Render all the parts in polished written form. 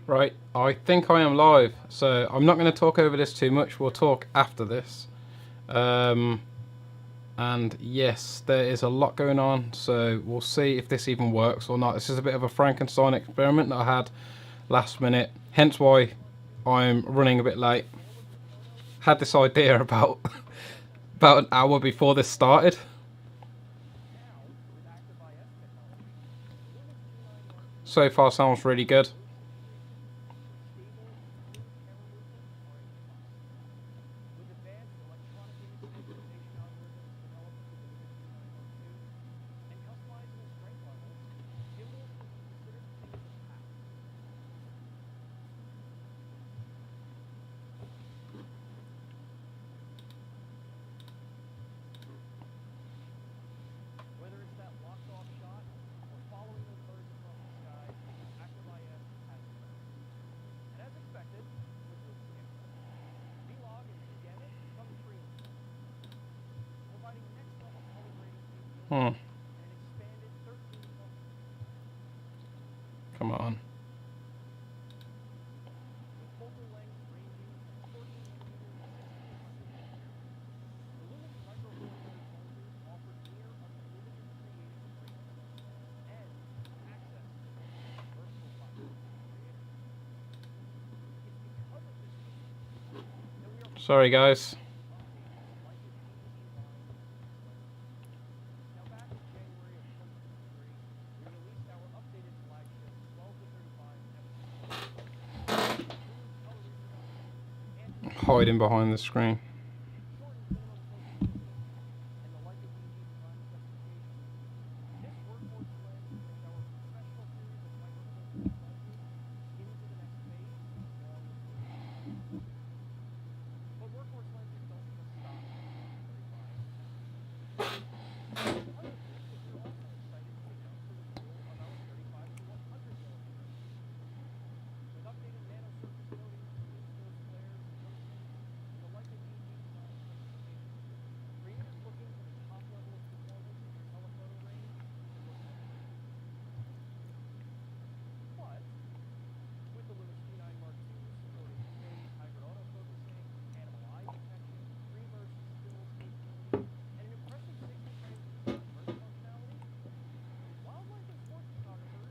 Right, I think I am live, so I'm not going to talk over this too much. We'll talk after this. And yes, there is a lot going on, so we'll see if this even works or not. This is a bit of a Frankenstein experiment that I had last minute, hence why I'm running a bit late. Had this idea about an hour before this started. So far sounds really good. Come on. Sorry guys. Hiding behind the screen.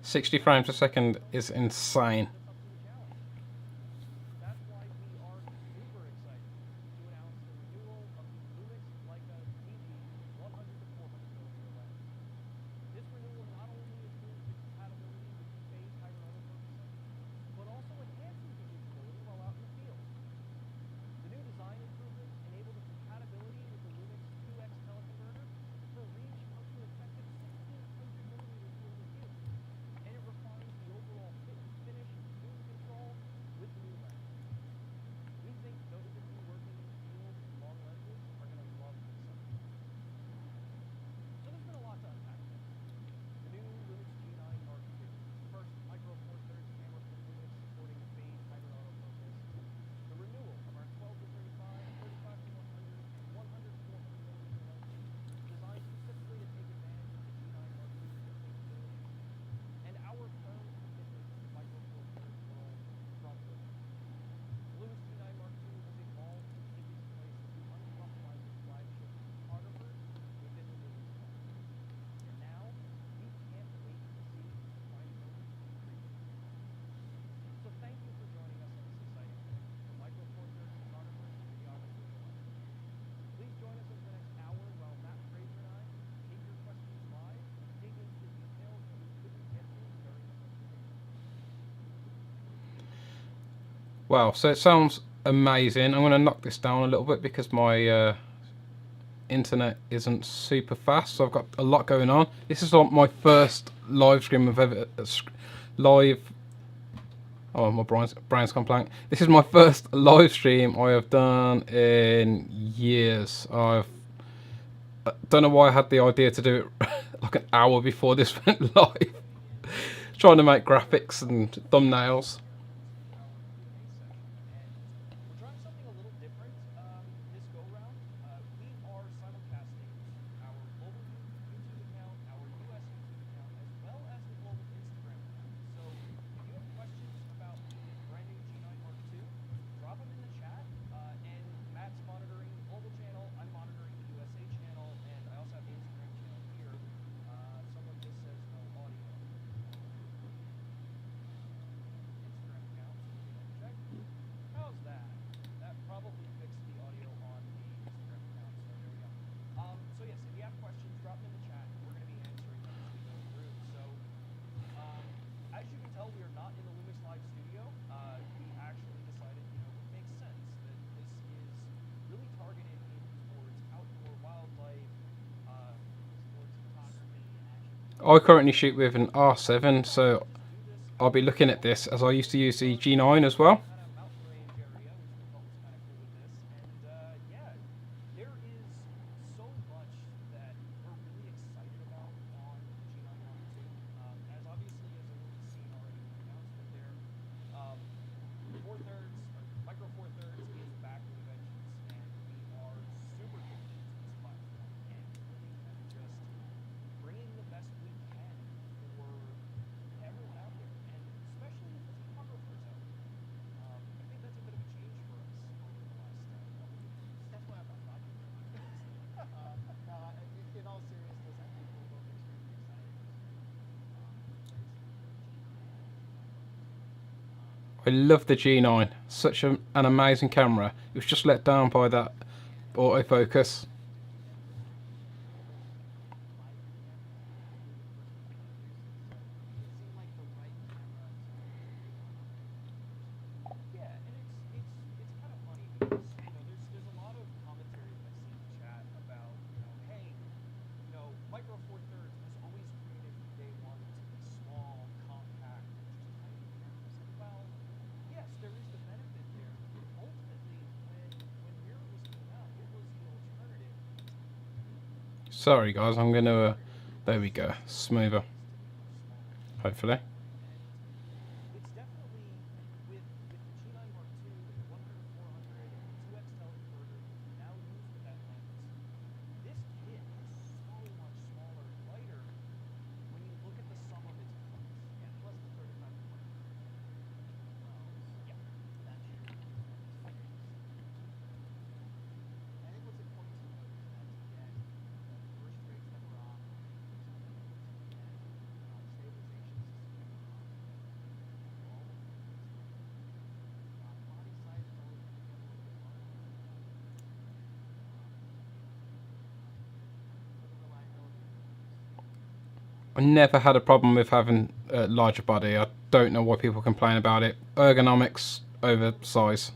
"60 frames a second is insane." Wow, so it sounds amazing. I'm going to knock this down a little bit because my internet isn't super fast, so I've got a lot going on. This is like my first live stream I've ever live. Oh, my brain's gone blank. This is my first live stream I have done in years. I don't know why I had the idea to do it like an hour before this went live. Trying to make graphics and thumbnails. I currently shoot with an R7, so I'll be looking at this as I used to use the G9 as well. I love the G9, such an amazing camera. It was just let down by that autofocus. Sorry guys, I'm gonna, there we go, smoother, hopefully. I never had a problem with having a larger body. I don't know why people complain about it. Ergonomics over size.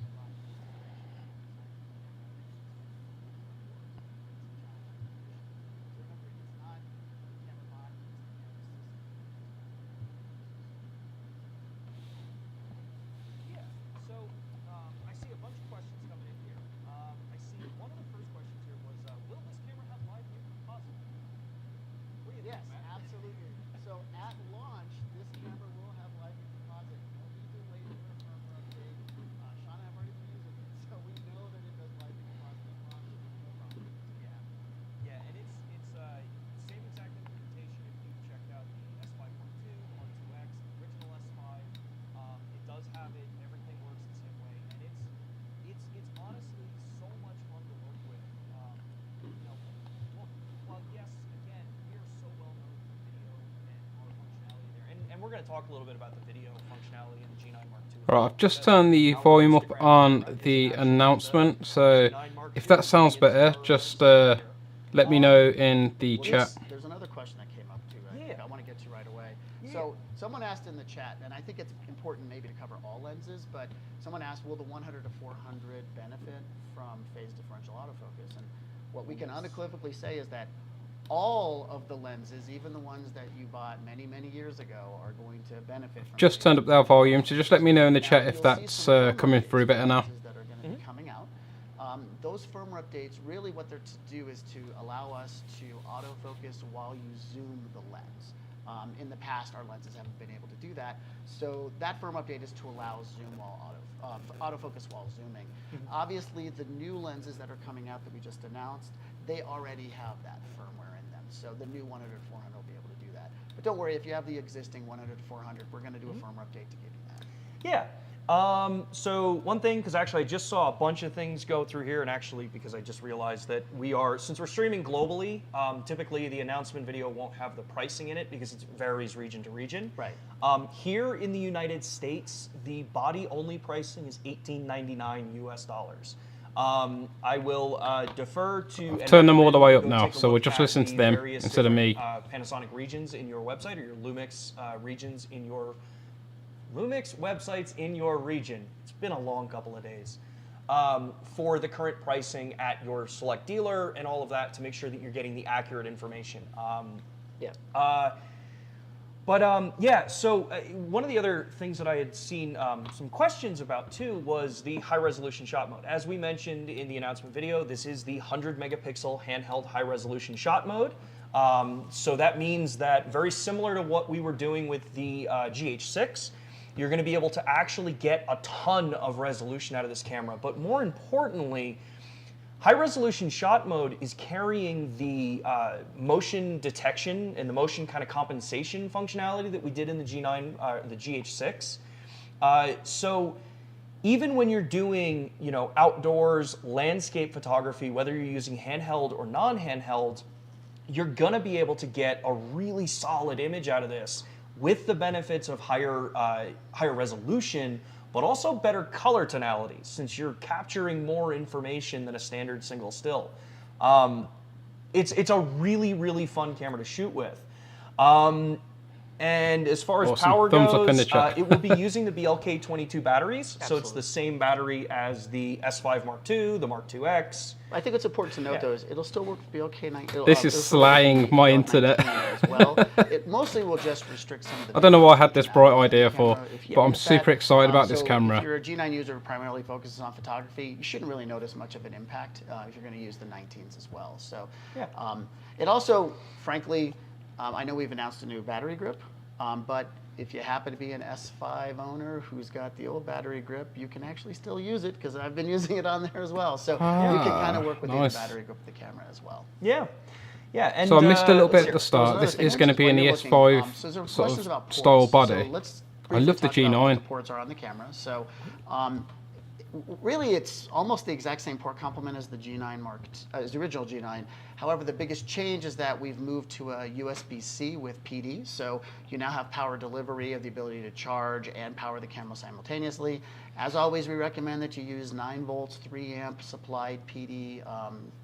We're going to talk a little bit about the video functionality in the G9 Mark II. Right, I've just turned the volume up on the announcement, so if that sounds better, just let me know in the chat. There's another question that came up too, right? Yeah. I want to get to right away. Yeah. So someone asked in the chat, and I think it's important maybe to cover all lenses, but someone asked, will the 100 to 400 benefit from phase differential autofocus? And what we can unequivocally say is that all of the lenses, even the ones that you bought many, many years ago, are going to benefit from Just turned up their volume, so just let me know in the chat if that's coming through better now. that are going to be coming out. Those firmware updates, really what they're to do is to allow us to autofocus while you zoom the lens. In the past, our lenses haven't been able to do that. So that firmware update is to allow zoom while autofocus while zooming. Obviously, the new lenses that are coming out that we just announced, they already have that firmware in them. So the new 100 to 400 will be able to do that. But don't worry, if you have the existing 100 to 400, we're going to do a firmware update to give you that. Yeah. So one thing, because actually I just saw a bunch of things go through here, and actually because I just realized that since we're streaming globally, typically the announcement video won't have the pricing in it because it varies region to region. Right. Here in the United States, the body-only pricing is $18.99 US. I will defer to... Turn them all the way up now, so we'll just listen to them instead of me. Panasonic regions in your website, or your Lumix regions in your... Lumix websites in your region. It's been a long couple of days. For the current pricing at your select dealer and all of that to make sure that you're getting the accurate information. So one of the other things that I had seen some questions about too was the high resolution shot mode. As we mentioned in the announcement video, this is the 100 megapixel handheld high resolution shot mode. So that means that very similar to what we were doing with the GH6, you're going to be able to actually get a ton of resolution out of this camera. But more importantly, high resolution shot mode is carrying the motion detection and the motion kind of compensation functionality that we did in the the GH6. So even when you're doing, outdoors landscape photography, whether you're using handheld or non-handheld, you're going to be able to get a really solid image out of this with the benefits of higher resolution, but also better color tonality, since you're capturing more information than a standard single still. It's a really, really fun camera to shoot with. And as far as power goes, it will be using the BLK22 batteries. So it's the same battery as the S5 Mark II, the Mark IIX. I think it's important to note, though, is it'll still work with BLK19. This is slaying my internet. As well. It mostly will just restrict some of the... I don't know what I had this bright idea for, but I'm super excited about this camera. If you're a G9 user who primarily focuses on photography, you shouldn't really notice much of an impact if you're going to use the 19s as well. So it also, frankly, I know we've announced a new battery grip, but if you happen to be an S5 owner who's got the old battery grip, you can actually still use it, because I've been using it on there as well. So you can kind of work with the battery grip of the camera as well. Yeah. And, so I missed a little bit at the start. This is going to be in the S5 sort of style body. I love the G9. What the ports are on the camera. So really, it's almost the exact same port complement as the G9 as the original G9. However, the biggest change is that we've moved to a USB-C with PD. So you now have power delivery, of the ability to charge and power the camera simultaneously. As always, we recommend that you use 9 volts, 3 amp supplied PD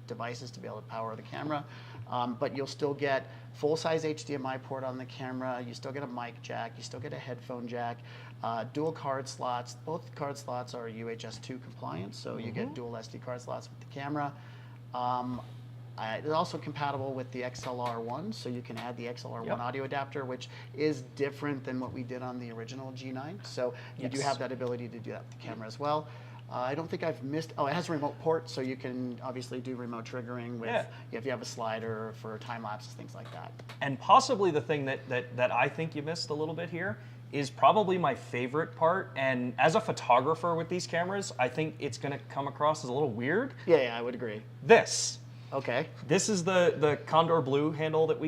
devices to be able to power the camera. But you'll still get full-size HDMI port on the camera. You still get a mic jack. You still get a headphone jack. Dual card slots. Both card slots are UHS-2 compliant, so you get dual SD card slots with the camera. It's also compatible with the XLR1, so you can add the XLR1 audio adapter, which is different than what we did on the original G9. So you do have that ability to do that with the camera as well. I don't think I've missed... Oh, it has a remote port, so you can obviously do remote triggering with if you have a slider for time lapses, things like that. And possibly the thing that I think you missed a little bit here is probably my favorite part. And as a photographer with these cameras, I think it's going to come across as a little weird. Yeah, I would agree. This. Okay. This is the Condor Blue handle that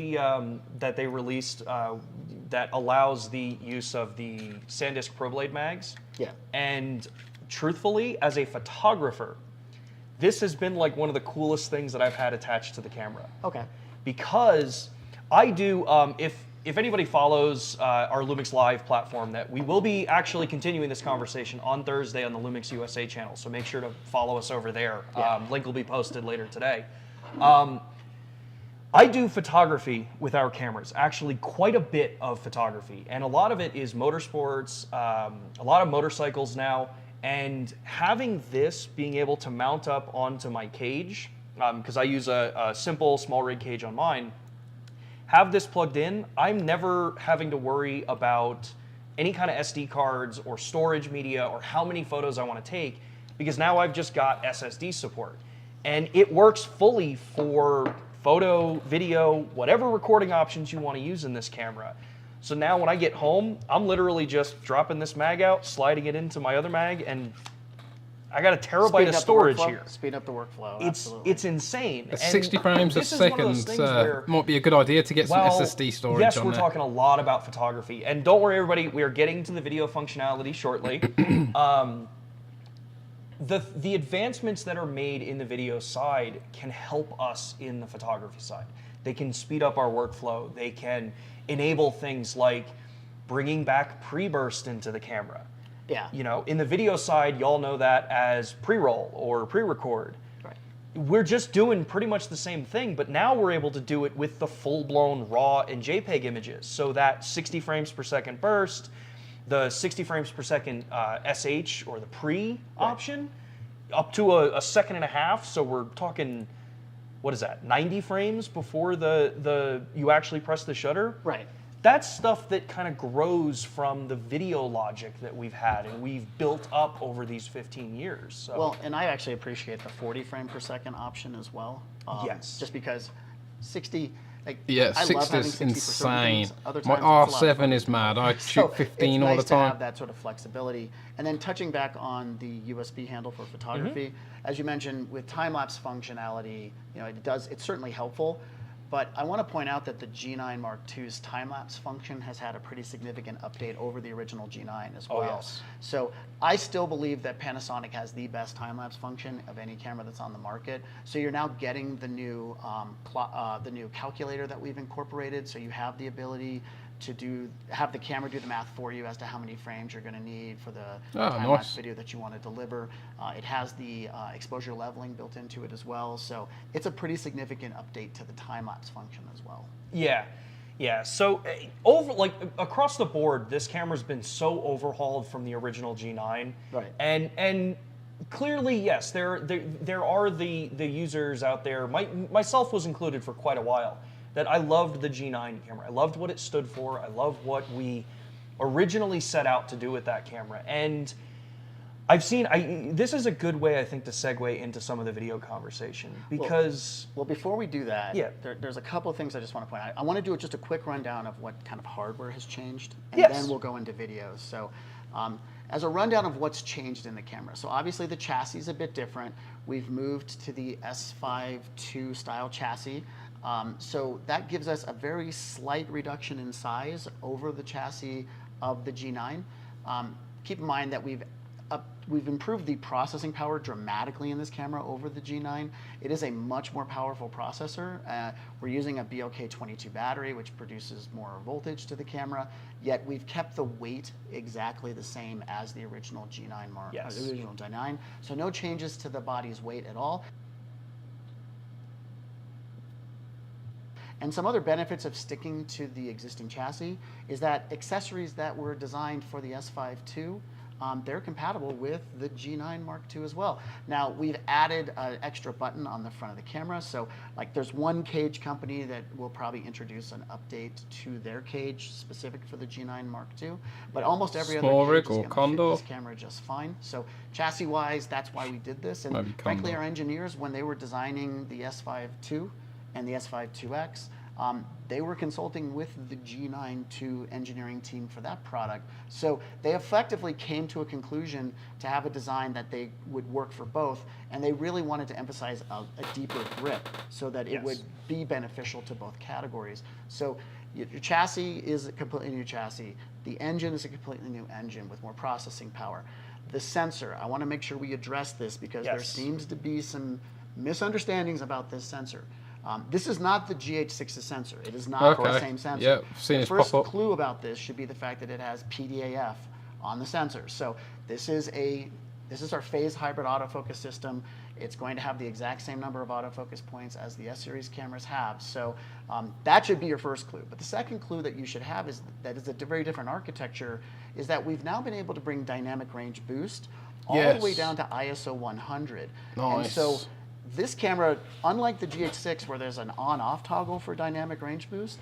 that they released that allows the use of the SanDisk ProBlade mags. Yeah. And truthfully, as a photographer, this has been like one of the coolest things that I've had attached to the camera. Okay. Because I do, if anybody follows our Lumix Live platform, that we will be actually continuing this conversation on Thursday on the Lumix USA channel, so make sure to follow us over there. Link will be posted later today. I do photography with our cameras, actually quite a bit of photography. And a lot of it is motorsports, a lot of motorcycles now. And having this, being able to mount up onto my cage, because I use a simple small rig cage on mine, have this plugged in, I'm never having to worry about any kind of SD cards or storage media or how many photos I want to take, because now I've just got SSD support. And it works fully for photo, video, whatever recording options you want to use in this camera. So now when I get home, I'm literally just dropping this mag out, sliding it into my other mag, and I got a terabyte of storage here. Speed up the workflow. It's insane. At 60 frames a second might be a good idea to get some SSD storage yes, on we're there. talking a lot about photography. And don't worry, everybody, we are getting to the video functionality shortly. The advancements that are made in the video side can help us in the photography side. They can speed up our workflow. They can enable things like bringing back pre-burst into the camera. Yeah. You know, in the video side, y'all know that as pre-roll or pre-record. Right. We're just doing pretty much the same thing, but now we're able to do it with the full-blown RAW and JPEG images. So that 60 frames per second burst, the 60 frames per second SH or the pre option, up to a second and a half. So we're talking, what is that, 90 frames before you actually press the shutter? Right. That's stuff that kind of grows from the video logic that we've had and we've built up over these 15 years. So. Well, and I actually appreciate the 40 frame per second option as well. Yes. Just because 60, like, yeah, I 60 love having is 60 for certain insane. things. Other My times it's a lot of R7 is fun. mad. I So shoot 15 all it's nice the to time. have that sort of flexibility. And then touching back on the USB handle for photography, as you mentioned, with time-lapse functionality, you know, it's certainly helpful. But I want to point out that the G9 Mark II's time-lapse function has had a pretty significant update over the original G9 as well. Oh, yes. So I still believe that Panasonic has the best time-lapse function of any camera that's on the market. So you're now getting the new calculator that we've incorporated. So you have the ability to have the camera do the math for you as to how many frames you're going to need for the time-lapse video that you want to deliver. It has the exposure leveling built into it as well. So it's a pretty significant update to the time-lapse function as well. Yeah. Yeah, so across the board, this camera's been so overhauled from the original G9. Right. And clearly, yes, there are the users out there, myself was included for quite a while, that I loved the G9 camera. I loved what it stood for. I loved what we originally set out to do with that camera. And I've seen, this is a good way, I think, to segue into some of the video conversation because... Well, before we do that, yeah. there's a couple of things I just want to point out. I want to do just a quick rundown of what kind of hardware has changed, and yes. then we'll go into videos. So as a rundown of what's changed in the camera. So obviously the chassis is a bit different. We've moved to the S5 II style chassis. So that gives us a very slight reduction in size over the chassis of the G9. Keep in mind that we've improved the processing power dramatically in this camera over the G9. It is a much more powerful processor. We're using a BLK22 battery, which produces more voltage to the camera, yet we've kept the weight exactly the same as the original G9 Mark, yes. The original G9. So no changes to the body's weight at all. And some other benefits of sticking to the existing chassis is that accessories that were designed for the S5 II, they're compatible with the G9 Mark II as well. Now, we've added an extra button on the front of the camera. So, like, there's one cage company that will probably introduce an update to their cage specific for the G9 Mark II. But almost every other cage is going to fit this camera just fine. So, chassis-wise, that's why we did this. And frankly, our engineers, when they were designing the S5 II and the S5 IIX, they were consulting with the G9II engineering team for that product. So they effectively came to a conclusion to have a design that they would work for both, and they really wanted to emphasize a deeper grip so that it would be beneficial to both categories. So your chassis is a completely new chassis. The engine is a completely new engine with more processing power. The sensor, I want to make sure we address this because there seems to be some misunderstandings about this sensor. This is not the GH6's sensor. It is not the same sensor. Yep, seen the first clue about this should be the fact that it has PDAF on the sensor. So this is our phase hybrid autofocus system. It's going to have the exact same number of autofocus points as the S-Series cameras have. So that should be your first clue. But the second clue that you should have is that it's a very different architecture, is that we've now been able to bring dynamic range boost all the way down to ISO 100. Nice. And so this camera, unlike the GH6 where there's an on-off toggle for dynamic range boost,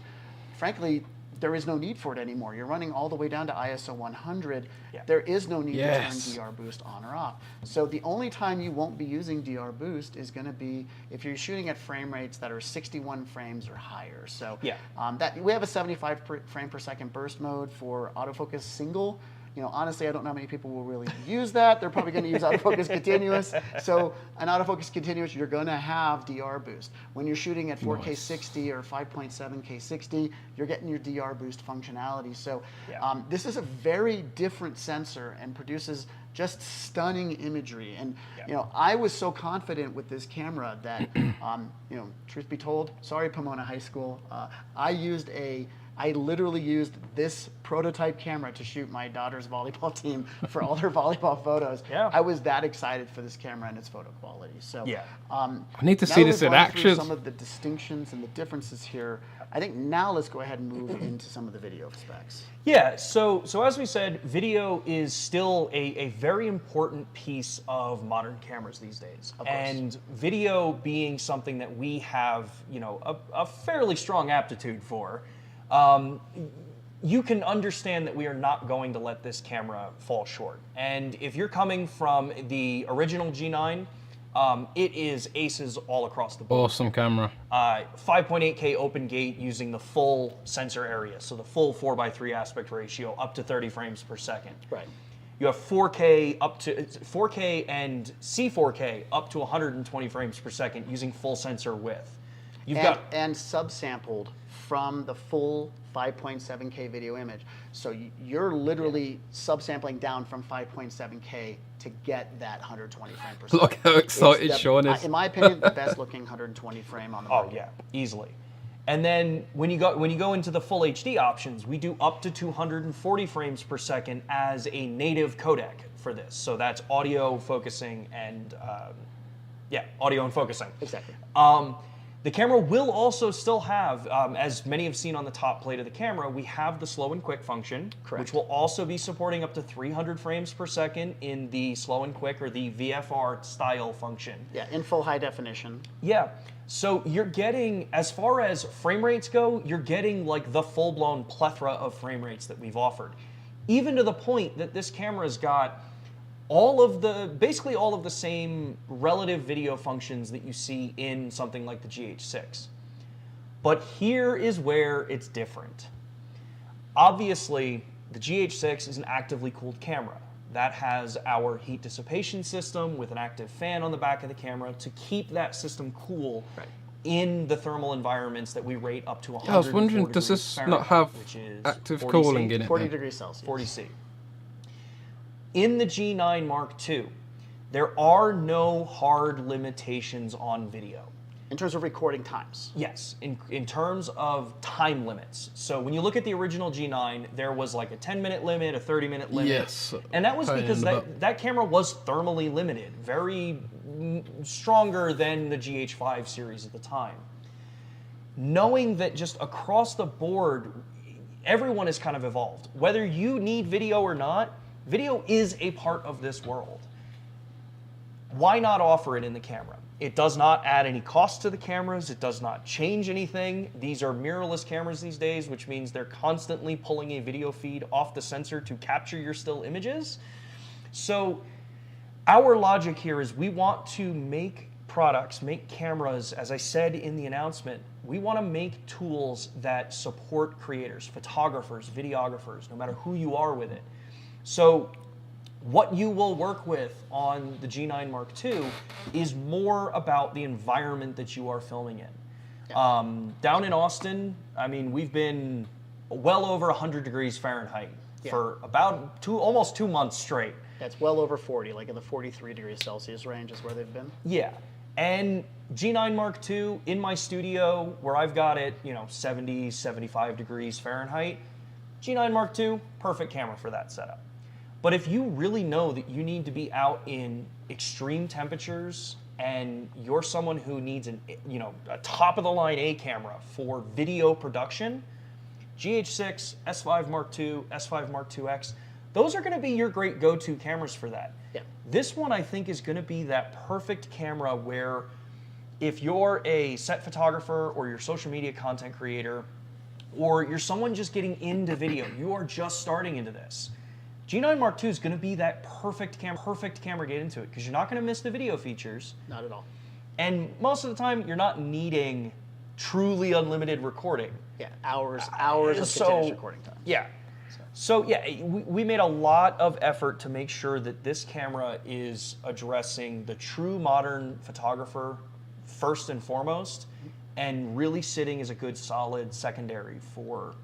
frankly, there is no need for it anymore. You're running all the way down to ISO 100. Yeah. There is no need to turn DR boost on or off. So the only time you won't be using DR boost is going to be if you're shooting at frame rates that are 61 frames or higher. So that we have a 75 frame per second burst mode for autofocus single. You know, honestly, I don't know how many people will really use that. They're probably going to use autofocus continuous. So an autofocus continuous, you're going to have DR boost. When you're shooting at 4K 60 or 5.7K 60, you're getting your DR boost functionality. So this is a very different sensor and produces just stunning imagery. And you know, I was so confident with this camera that, you know, truth be told, sorry Pomona High School, I literally used this prototype camera to shoot my daughter's volleyball team for all their volleyball photos. I was that excited for this camera and its photo quality. So I need to see this in action. Some of the distinctions and the differences here. I think now let's go ahead and move into some of the video specs. Yeah, so as we said, video is still a very important piece of modern cameras these days. And video being something that we have, you know, a fairly strong aptitude for, you can understand that we are not going to let this camera fall short. And if you're coming from the original G9, it is aces all across the board. Awesome camera. 5.8K open gate using the full sensor area, so the full 4:3 aspect ratio up to 30 frames per second. Right. You have 4K up to 4K and C4K up to 120 frames per second using full sensor width. You've got subsampled from the full 5.7K video image. So you're literally subsampling down from 5.7K to get that 120 frame per second. Look how excited Sean is. In my opinion, the best looking 120 frame on the market. Oh yeah, easily. And then when you go into the full HD options, we do up to 240 frames per second as a native codec for this. So that's audio focusing and audio and focusing. Exactly. The camera will also still have, as many have seen on the top plate of the camera, we have the slow and quick function, which will also be supporting up to 300 frames per second in the slow and quick or the VFR style function. Yeah, in full high definition. Yeah, so you're getting, as far as frame rates go, you're getting like the full-blown plethora of frame rates that we've offered. Even to the point that this camera's got basically all of the same relative video functions that you see in something like the GH6. But here is where it's different. Obviously, the GH6 is an actively cooled camera. That has our heat dissipation system with an active fan on the back of the camera to keep that system cool in the thermal environments that we rate up to 100. I was wondering, does this not have active cooling in it? 40 degrees Celsius. 40C. In the G9 Mark II, there are no hard limitations on video. In terms of recording times? Yes, in terms of time limits. So when you look at the original G9, there was like a 10-minute limit, a 30-minute limit. Yes. And that was because that camera was thermally limited, very stronger than the GH5 series at the time. Knowing that just across the board, everyone has kind of evolved. Whether you need video or not, video is a part of this world. Why not offer it in the camera? It does not add any cost to the cameras. It does not change anything. These are mirrorless cameras these days, which means they're constantly pulling a video feed off the sensor to capture your still images. So our logic here is we want to make products, make cameras, as I said in the announcement, we want to make tools that support creators, photographers, videographers, no matter who you are with it. So what you will work with on the G9 Mark II is more about the environment that you are filming in. Yeah. Down in Austin, I mean, we've been well over 100 degrees Fahrenheit for about almost 2 months straight. That's well over 40, like in the 43 degrees Celsius range is where they've been. Yeah. And G9 Mark II in my studio where I've got it, 70, 75 degrees Fahrenheit, G9 Mark II, perfect camera for that setup. But if you really know that you need to be out in extreme temperatures and you're someone who needs a top of the line A camera for video production, GH6, S5 Mark II, S5 Mark IIX, those are going to be your great go-to cameras for that. Yeah. This one I think is going to be that perfect camera where if you're a set photographer or you're a social media content creator, or you're someone just getting into video, you are just starting into this, G9 Mark II is going to be that perfect camera to get into it, because you're not going to miss the video features. Not at all. And most of the time, you're not needing truly unlimited recording. Yeah, hours of continuous recording time. Yeah. So yeah, we made a lot of effort to make sure that this camera is addressing the true modern photographer first and foremost, and really sitting as a good solid secondary for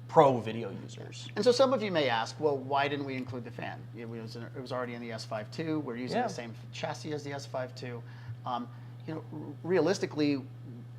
pro video users. And so some of you may ask, well, why didn't we include the fan? It was already in the S5 II. We're using the same chassis as the S5 II. Realistically,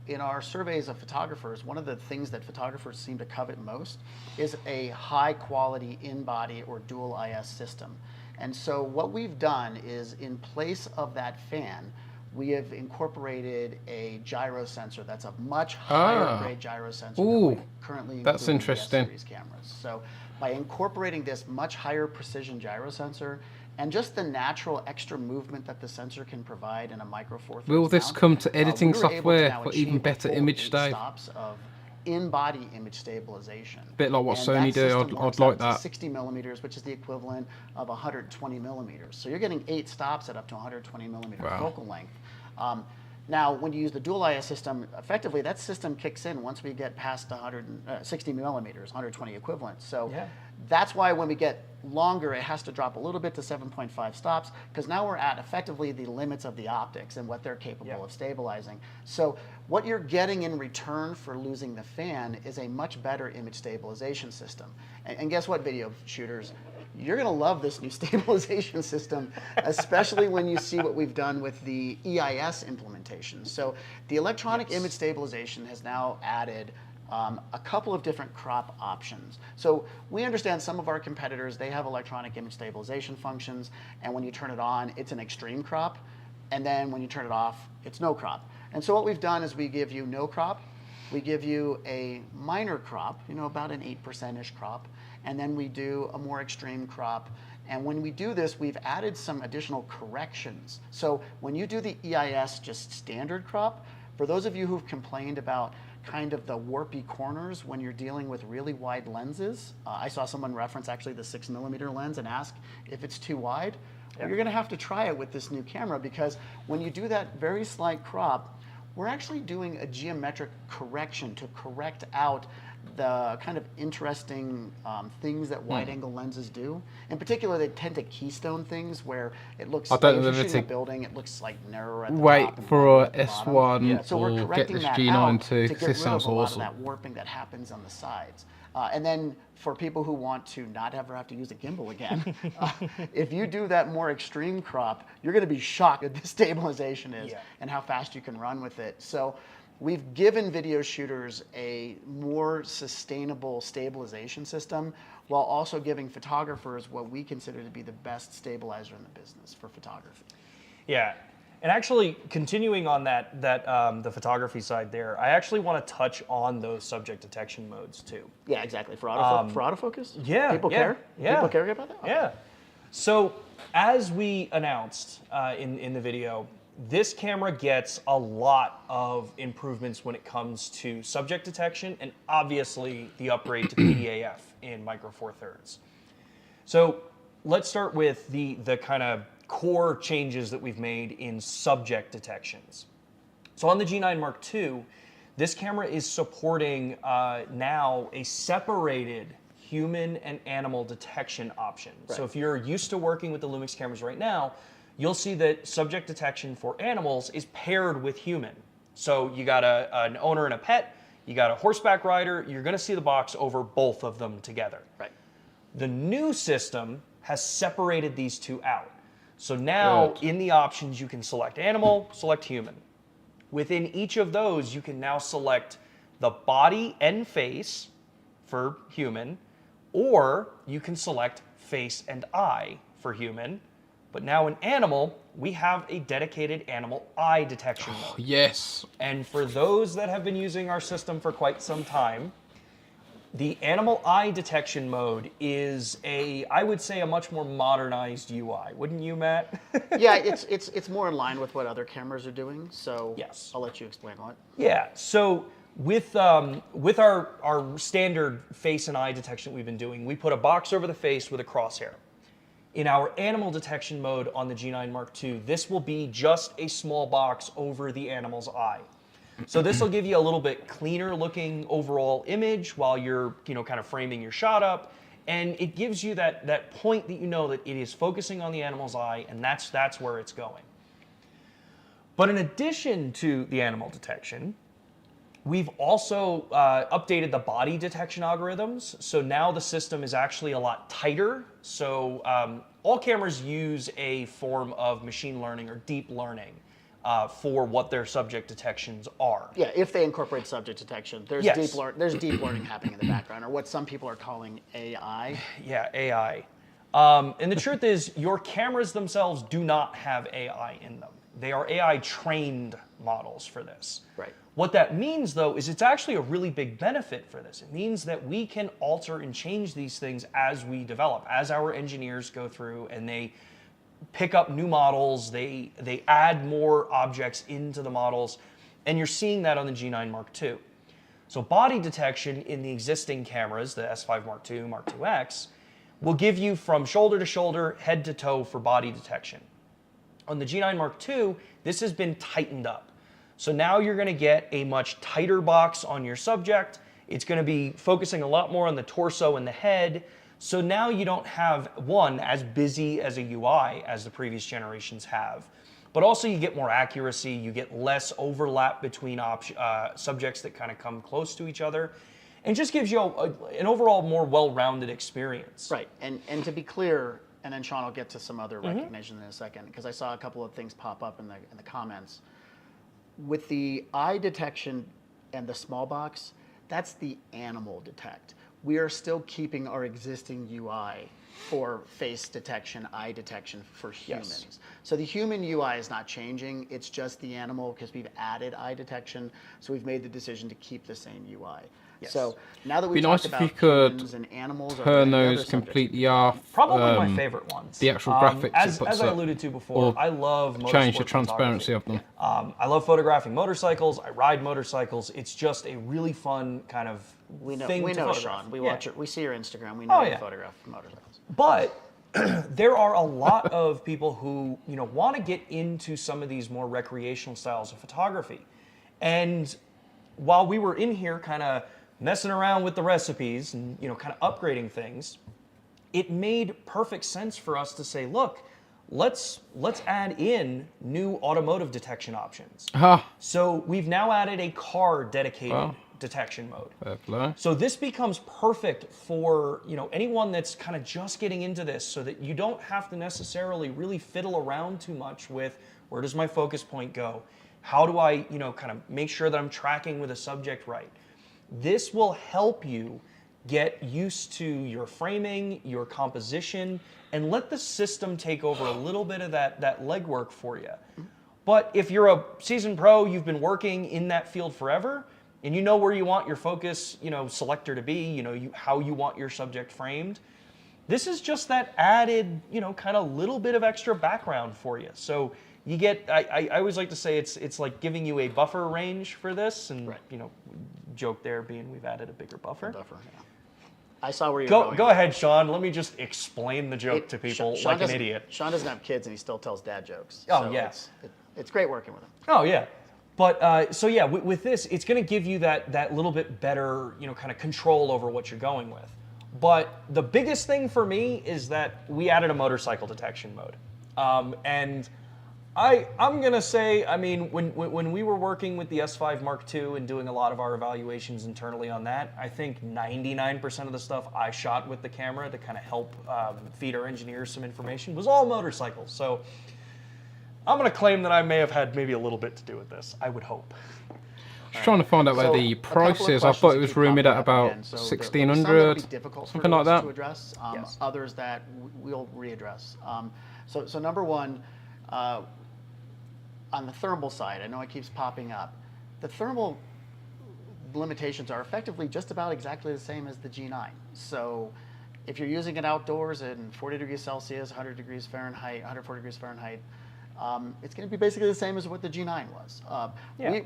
in our surveys of photographers, one of the things that photographers seem to covet most is a high quality in-body or dual IS system. And so what we've done is, in place of that fan, we have incorporated a gyro sensor that's a much higher grade gyro sensor than we currently include that's interesting. in the S-series cameras. So by incorporating this much higher precision gyro sensor, and just the natural extra movement that the sensor can provide in a micro Four Thirds Will this mount, come to editing we were able to software now for even achieve better full image 8 stay? stops of in-body image stabilization. Bit like what And Sony do. system I'd works like up to that. 60 millimeters, which is the equivalent of 120 millimeters. So you're getting 8 stops at up to 120 millimeter focal length. Now, when you use the dual IS system, effectively that system kicks in once we get past 160 millimeters, 120 equivalent. So that's why when we get longer, it has to drop a little bit to 7.5 stops, because now we're at effectively the limits of the optics and what they're capable of stabilizing. So what you're getting in return for losing the fan is a much better image stabilization system. And guess what, video shooters? You're going to love this new stabilization system, especially when you see what we've done with the EIS implementation. So the electronic image stabilization has now added a couple of different crop options. So we understand some of our competitors, they have electronic image stabilization functions, and when you turn it on, it's an extreme crop, and then when you turn it off, it's no crop. And so what we've done is we give you no crop, we give you a minor crop, about an 8%-ish crop, and then we do a more extreme crop. And when we do this, we've added some additional corrections. So when you do the EIS just standard crop, for those of you who've complained about kind of the warpy corners when you're dealing with really wide lenses, I saw someone reference actually the 6 millimeter lens and ask if it's too wide. Well, you're gonna have to try it with this new camera, because when you do that very slight crop, we're actually doing a geometric correction to correct out the kind of interesting things that wide-angle lenses do. In particular, they tend to keystone things where it looks like if you're shooting a building, it looks like narrower at the top. Wait for a at the S1 bottom. So we're or get correcting this that G9II, out to get because rid this sounds of a lot of awesome. that warping that happens on the sides. And then for people who want to not ever have to use a gimbal again, if you do that more extreme crop, you're going to be shocked at the stabilization is and how fast you can run with it. So we've given video shooters a more sustainable stabilization system, while also giving photographers what we consider to be the best stabilizer in the business for photography. Yeah. And actually, continuing on that the photography side there, I actually want to touch on those subject detection modes too. Yeah, exactly. For autofocus? Yeah. People care? Yeah. People care about that? Okay. Yeah. So as we announced in the video, this camera gets a lot of improvements when it comes to subject detection, and obviously the upgrade to PDAF in micro Four Thirds. So let's start with the kind of core changes that we've made in subject detections. So on the G9 Mark II, this camera is supporting now a separated human and animal detection option. Right. So if you're used to working with the Lumix cameras right now, you'll see that subject detection for animals is paired with human. So you got an owner and a pet, you got a horseback rider, you're gonna see the box over both of them together. Right. The new system has separated these two out. So now in the options, you can select animal, select human. Within each of those, you can now select the body and face for human, or you can select face and eye for human, But now in animal, we have a dedicated animal eye detection mode. Yes. And for those that have been using our system for quite some time, the animal eye detection mode is I would say, a much more modernized UI. Wouldn't you, Matt? Yeah, it's more in line with what other cameras are doing. So yes, I'll let you explain on it. Yeah. So with our standard face and eye detection we've been doing, we put a box over the face with a crosshair. In our animal detection mode on the G9 Mark II, this will be just a small box over the animal's eye. So this will give you a little bit cleaner looking overall image while you're, kind of framing your shot up. And it gives you that point that you know that it is focusing on the animal's eye, and that's where it's going. But in addition to the animal detection, we've also updated the body detection algorithms. So now the system is actually a lot tighter. So all cameras use a form of machine learning or deep learning for what their subject detections are. Yeah, if they incorporate subject detection, there's Yes. deep learning happening in the background, or what some people are calling AI. Yeah, AI. And the truth is, your cameras themselves do not have AI in them. They are AI trained models for this. Right. What that means, though, is it's actually a really big benefit for this. It means that we can alter and change these things as we develop, as our engineers go through and they pick up new models, they add more objects into the models, and you're seeing that on the G9 Mark II. So body detection in the existing cameras, the S5 Mark II, Mark IIX, will give you from shoulder to shoulder, head to toe for body detection. On the G9 Mark II, this has been tightened up. So now you're going to get a much tighter box on your subject. It's going to be focusing a lot more on the torso and the head. So now you don't have, one, as busy as a UI as the previous generations have, but also you get more accuracy, you get less overlap between subjects that kind of come close to each other, and just gives you an overall more well-rounded experience. Right, and to be clear, and then Sean will get to some other recognition in a second, because I saw a couple of things pop up in the comments. With the eye detection and the small box, that's the animal detect. We are still keeping our existing UI for face detection, eye detection for humans. Yes. So the human UI is not changing, it's just the animal, because we've added eye detection, so we've made the decision to keep the same UI. Yes. So now that Be we've nice talked if about you could humans and animals, or turn any other those subjects, completely off. Probably my favorite ones. The actual graphics it As puts I up, alluded to before, I love motorsport change the transparency photography. of them. I love photographing motorcycles. I ride motorcycles. It's just a really fun kind of we know, thing we to know photograph. Sean. We Yeah. watch it. We see your Instagram. We know Oh, you yeah. photograph motorcycles. But there are a lot of people who want to get into some of these more recreational styles of photography. And while we were in here kind of messing around with the recipes and kind of upgrading things, it made perfect sense for us to say, look, let's add in new automotive detection options. So we've now added a car dedicated detection mode. Fair play. So this becomes perfect for anyone that's kind of just getting into this, so that you don't have to necessarily really fiddle around too much with where does my focus point go? How do I kind of make sure that I'm tracking with a subject right? This will help you get used to your framing, your composition, and let the system take over a little bit of that legwork for you. But if you're a seasoned pro, you've been working in that field forever, and you know where you want your focus, selector to be, how you want your subject framed, this is just that added, kind of little bit of extra background for you. So you get, I always like to say it's like giving you a buffer range for this, and Right. Joke there being we've added a bigger buffer. Yeah. I saw where you're going. Go ahead, Sean. Let me just explain the joke to people Sean like an doesn't- idiot. Sean doesn't have kids, and he still tells dad jokes. Oh, so yeah. It's great working with him. Oh yeah, but so yeah, with this, it's going to give you that little bit better, kind of control over what you're going with. But the biggest thing for me is that we added a motorcycle detection mode, and I'm gonna say, I mean, when we were working with the S5 Mark II and doing a lot of our evaluations internally on that, I think 99% of the stuff I shot with the camera to kind of help feed our engineers some information was all motorcycles. So I'm gonna claim that I may have had maybe a little bit to do with this. I would hope. Just trying to find out where So, the a couple of price is. I questions thought it was keep rumoured at popping up about again. So there's some that'll 1600, be difficult for something like us that. to address. Yes. Others that we'll readdress. So number one, on the thermal side, I know it keeps popping up. The thermal limitations are effectively just about exactly the same as the G9. So if you're using it outdoors in 40 degrees Celsius, 100 degrees Fahrenheit, 140 degrees Fahrenheit, it's going to be basically the same as what the G9 was.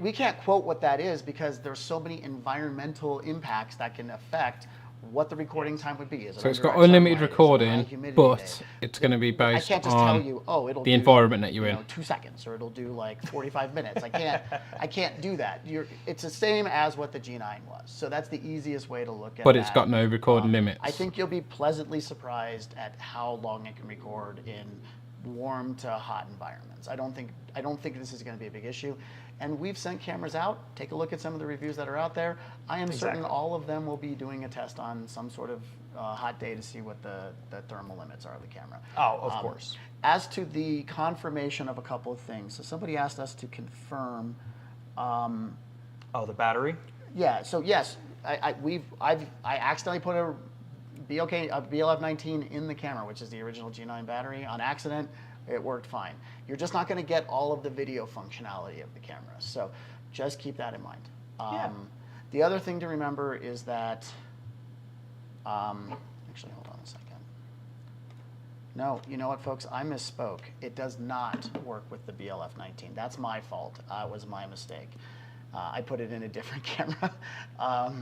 We can't quote what that is because there's so many environmental impacts that can affect what the recording time would be. So it's got unlimited recording, but it's going to be based I can't just tell on you, oh, it'll the do, environment that you're in. 2 seconds, or it'll do like 45 minutes. I can't do that. It's the same as what the G9 was. So that's the easiest way to look at it. But it's got no recording limits. I think you'll be pleasantly surprised at how long it can record in warm to hot environments. I don't think this is going to be a big issue. And we've sent cameras out. Take a look at some of the reviews that are out there. I am certain all of them will be doing a test on some sort of hot day to see what the thermal limits are of the camera. Oh, of course. As to the confirmation of a couple of things, so somebody asked us to confirm. The battery? Yeah. So yes, I accidentally put a BLF19 in the camera, which is the original G9 battery, on accident. It worked fine. You're just not going to get all of the video functionality of the camera, so just keep that in mind. The other thing to remember is that, actually, hold on a second. No, you know what, folks? I misspoke. It does not work with the BLF19. That's my fault. It was my mistake. I put it in a different camera.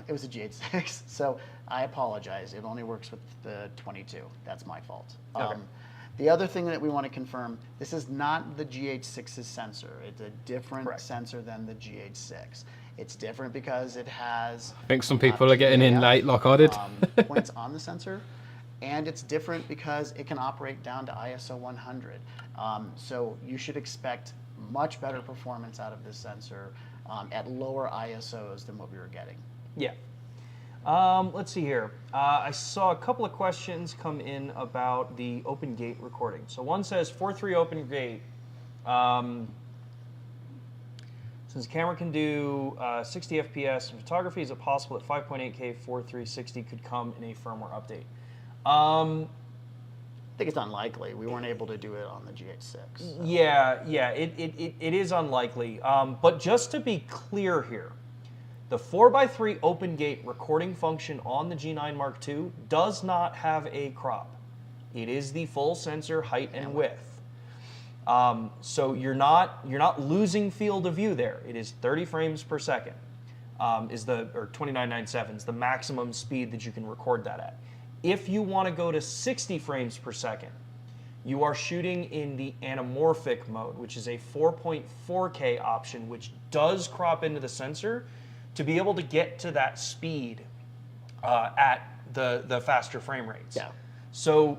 It was a G8.6, so I apologize. It only works with the 22. That's my fault. Okay. The other thing that we want to confirm, this is not the G8.6's sensor. It's a different sensor than the G8.6. It's different because it has... I think some people are getting in late like I did. Points on the sensor. And it's different because it can operate down to ISO 100. So you should expect much better performance out of this sensor at lower ISOs than what we were getting. Yeah. Let's see here. I saw a couple of questions come in about the open gate recording. So one says 4.3 open gate. Since the camera can do 60 FPS in photography, is it possible that 5.8K 4.360 could come in a firmware update? I think it's unlikely. We weren't able to do it on the G8.6. So. Yeah, it is unlikely. But just to be clear here, the 4x3 open gate recording function on the G9 Mark II does not have a crop. It is the full sensor height and width. So you're not losing field of view there. It is 30 frames per second, or 2997 is the maximum speed that you can record that at. If you want to go to 60 frames per second, you are shooting in the anamorphic mode, which is a 4.4K option, which does crop into the sensor to be able to get to that speed at the faster frame rates. Yeah. So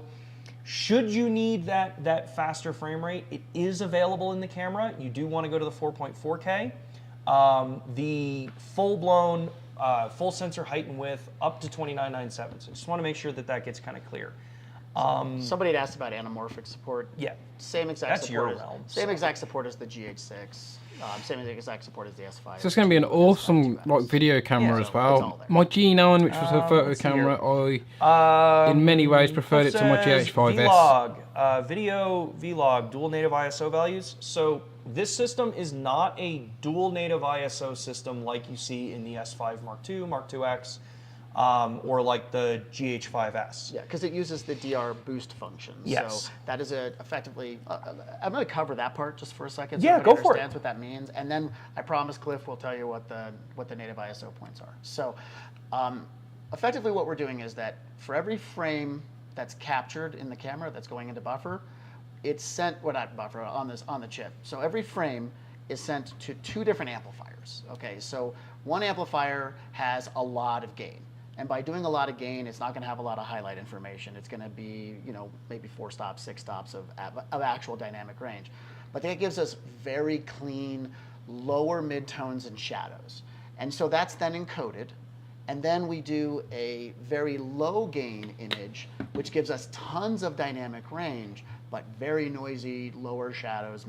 should you need that faster frame rate, it is available in the camera. You do want to go to the 4.4K. The full-blown full sensor height and width up to 2997. So just want to make sure that gets kind of clear. Somebody had asked about anamorphic support. Yeah. Same exact That's support. your realm, Same exact support as the G8.6. Same exact support as the S5. So it's going to be an awesome video camera as well. My G9, which was a photo camera, I in many ways preferred it to my GH5S. Vlog, video vlog, dual native ISO values. So this system is not a dual native ISO system like you see in the S5 Mark II, Mark IIX, or like the GH5S. Yeah, because it uses the DR boost function. Yes. So that is effectively, I'm going to cover that part just for a second. Yeah, so go for it. Understands what that means, and then I promise Cliff will tell you what the native ISO points are. So, effectively, what we're doing is that for every frame that's captured in the camera that's going into buffer, it's sent, well, not buffer, on the chip. So every frame is sent to 2 different amplifiers. Okay, so one amplifier has a lot of gain. And by doing a lot of gain, it's not going to have a lot of highlight information. It's going to be, maybe 4 stops, 6 stops of actual dynamic range. But that gives us very clean, lower midtones and shadows. And so that's then encoded. And then we do a very low gain image, which gives us tons of dynamic range, but very noisy, lower shadows,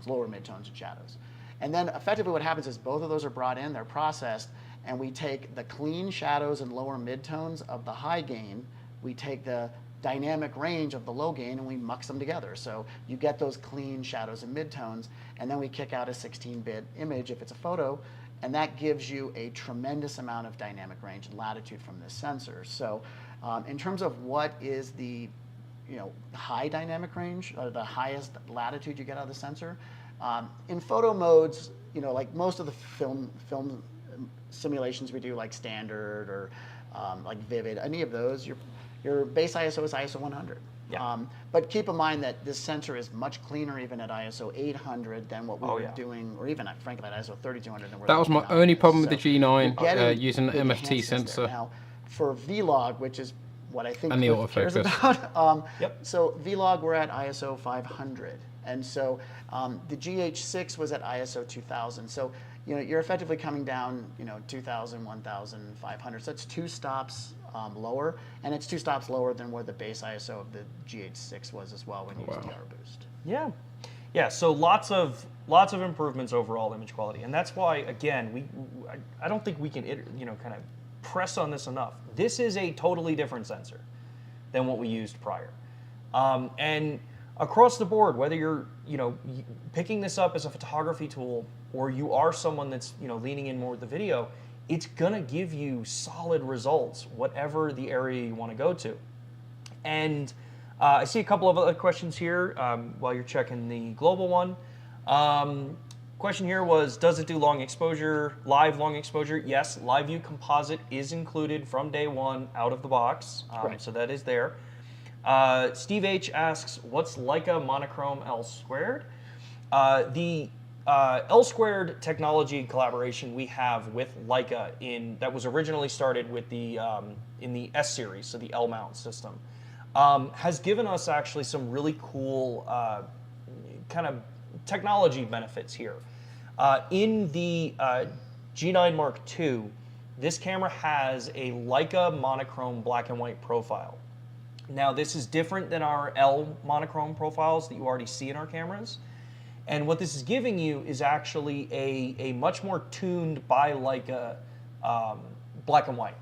lower midtones and shadows. And then effectively what happens is both of those are brought in, they're processed, and we take the clean shadows and lower midtones of the high gain, we take the dynamic range of the low gain and we mux them together. So you get those clean shadows and midtones, and then we kick out a 16-bit image if it's a photo, and that gives you a tremendous amount of dynamic range and latitude from this sensor. So in terms of what is the high dynamic range, or the highest latitude you get out of the sensor, in photo modes, like most of the film simulations we do, like standard or like vivid, any of those, your base ISO is ISO 100. Yeah. But keep in mind that this sensor is much cleaner even at ISO 800 than what we were doing, or even frankly at ISO 3200 than we're That was my only problem with the G9 using an MFT sensor. Now, for Vlog, which is what I think and the Cliff cares autofocus. about, so Vlog we're at ISO 500, and so the GH6 was at ISO 2000. So you're effectively coming down 2000, 1500. So that's 2 stops lower, and it's 2 stops lower than where the base ISO of the GH6 was as well when you use DR Boost. Yeah. So lots of improvements overall image quality, and that's why again I don't think we can kind of press on this enough. This is a totally different sensor than what we used prior, and across the board, whether you're picking this up as a photography tool or you are someone that's leaning in more with the video, it's gonna give you solid results whatever the area you want to go to. And I see a couple of other questions here while you're checking the global one. Question here was, does it do long exposure, live long exposure? Yes, live view composite is included from day one out of the box, so that is there. Steve H asks, what's Leica monochrome L squared? The L squared technology collaboration we have with Leica that was originally started with the in the S series, so the L mount system, has given us actually some really cool kind of technology benefits here. In the G9 Mark II, this camera has a Leica monochrome black and white profile. Now this is different than our L monochrome profiles that you already see in our cameras. And what this is giving you is actually a much more tuned by Leica black and white.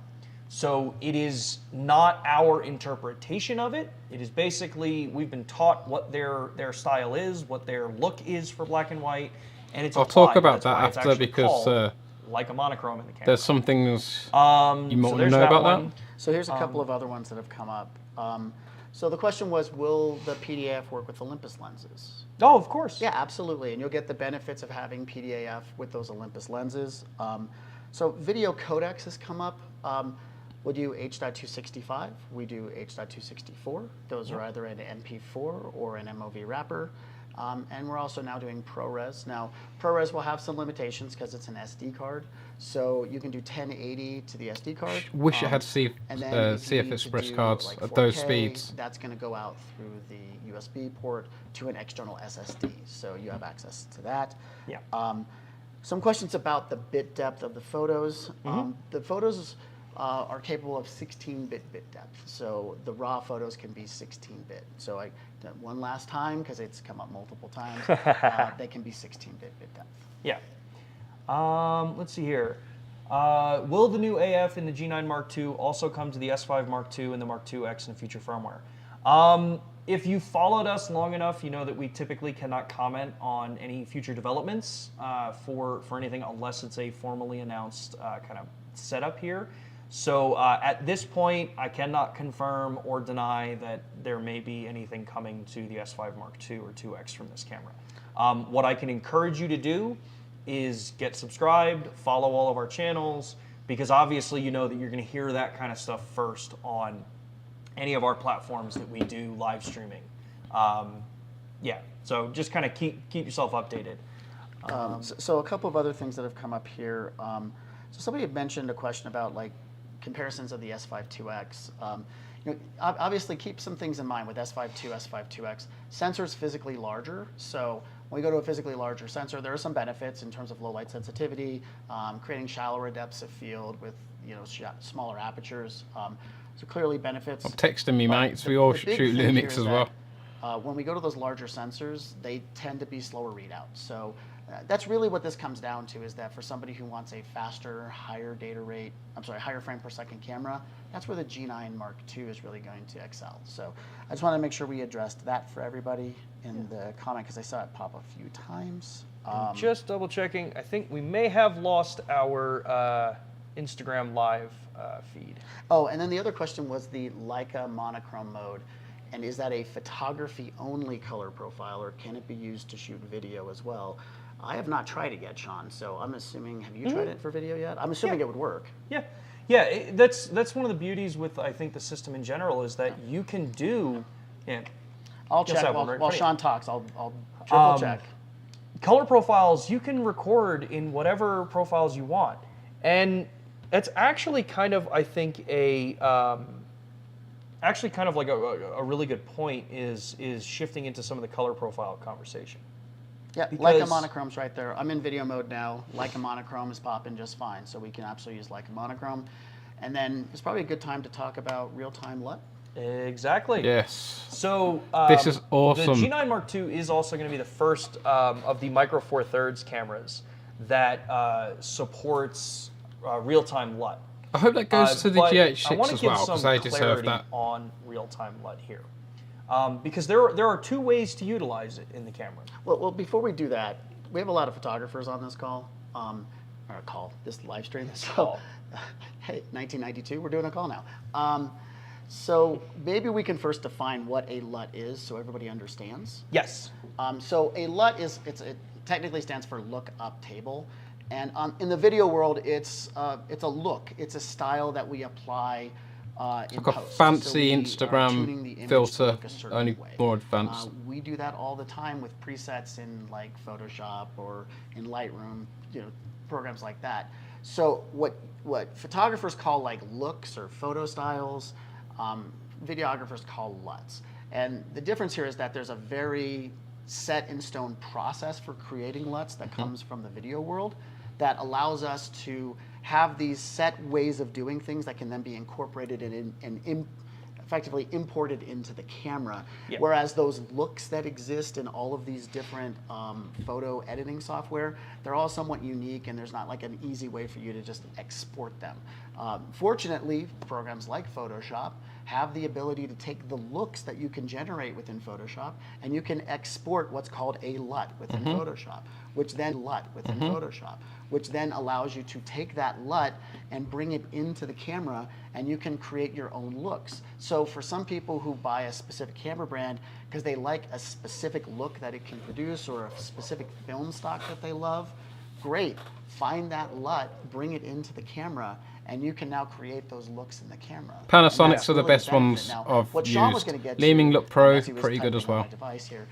So it is not our interpretation of it. It is basically, we've been taught what their style is, what their look is for black and white, and it's I'll applied. talk about That's that why after, it's actually because called Leica monochrome in the camera. there's some things you might want to there's know that about one. that. So here's a couple of other ones that have come up. So the question was, will the PDAF work with Olympus lenses? Oh, of course. Yeah, absolutely, and you'll get the benefits of having PDAF with those Olympus lenses. So video codecs has come up. We'll do H.265, we do H.264. Those are either an MP4 or an MOV wrapper. And we're also now doing ProRes. Now, ProRes will have some limitations because it's an SD card. So you can do 1080 to the SD card. Wish it had CF CF Express cards at those speeds. That's going to go out through the USB port to an external SSD. So you have access to that. Yeah. Some questions about the bit depth of the photos. The photos are capable of 16-bit bit depth. So the raw photos can be 16-bit. So I did one last time because it's come up multiple times. They can be 16-bit bit depth. Yeah. Let's see here. Will the new AF in the G9 Mark II also come to the S5 Mark II and the Mark II X in future firmware? If you followed us long enough, you know that we typically cannot comment on any future developments for anything unless it's a formally announced kind of setup here. So at this point, I cannot confirm or deny that there may be anything coming to the S5 Mark II or 2X from this camera. What I can encourage you to do is get subscribed, follow all of our channels, because obviously you know that you're going to hear that kind of stuff first on any of our platforms that we do live streaming. Yeah, so just kind of keep yourself updated. So a couple of other things that have come up here. So somebody had mentioned a question about like comparisons of the S5 2X. Obviously keep some things in mind with S5 II, S5 2X. Sensor's physically larger, so when we go to a physically larger sensor, there are some benefits in terms of low light sensitivity, creating shallower depths of field with smaller apertures. So clearly benefits. I'm texting me mates, we all shoot Lumix as well. When we go to those larger sensors, they tend to be slower readouts. So that's really what this comes down to, is that for somebody who wants a faster, higher data rate, higher frame per second camera, that's where the G9 Mark II is really going to excel. So I just want to make sure we addressed that for everybody in the comment, because I saw it pop a few times. Just double checking, I think we may have lost our Instagram live feed. Oh, and then the other question was the Leica monochrome mode. And is that a photography only color profile, or can it be used to shoot video as well? I have not tried it yet, Sean, so I'm assuming, have you tried it for video yet? I'm assuming it would work. Yeah, yeah. That's one of the beauties with, I think, the system in general, is that you can do. Yeah. I'll check while Sean talks. I'll triple check. Color profiles, you can record in whatever profiles you want, and it's actually kind of, I think, actually kind of like a really good point is shifting into some of the color profile conversation. Yeah, Leica monochrome's right there. I'm in video mode now. Leica monochrome is popping just fine, so we can absolutely use Leica monochrome. And then it's probably a good time to talk about real-time LUT. Exactly. Yes. So this is awesome. The G9 Mark II is also going to be the first of the Micro Four Thirds cameras that supports real-time LUT. I hope that goes to the GH6 as well, because they give deserve some clarity that. on real-time LUT here. Because there are two ways to utilize it in the camera. Well, before we do that, we have a lot of photographers on this this live stream. So, hey, 1992, we're doing a call now. So maybe we can first define what a LUT is, so everybody understands. Yes. So a LUT it technically stands for look up table, and in the video world, it's a look. It's a style that we apply. It's like a fancy Instagram filter, only more advanced. We do that all the time with presets in like Photoshop or in Lightroom, programs like that. So what photographers call like looks or photo styles, videographers call LUTs. And the difference here is that there's a very set in stone process for creating LUTs that comes from the video world that allows us to have these set ways of doing things that can then be incorporated and effectively imported into the camera. Yep. Whereas those looks that exist in all of these different photo editing software, they're all somewhat unique, and there's not like an easy way for you to just export them. Fortunately, programs like Photoshop have the ability to take the looks that you can generate within Photoshop, and you can export what's called a LUT within Photoshop, which then Photoshop, which then allows you to take that LUT and bring it into the camera, and you can create your own looks. So for some people who buy a specific camera brand because they like a specific look that it can produce or a specific film stock that they love, great. Find that LUT, bring it into the camera, and you can now create those looks in the camera. Panasonics are the best ones I've used. LUMIX Look Pro, pretty good as well. Device here,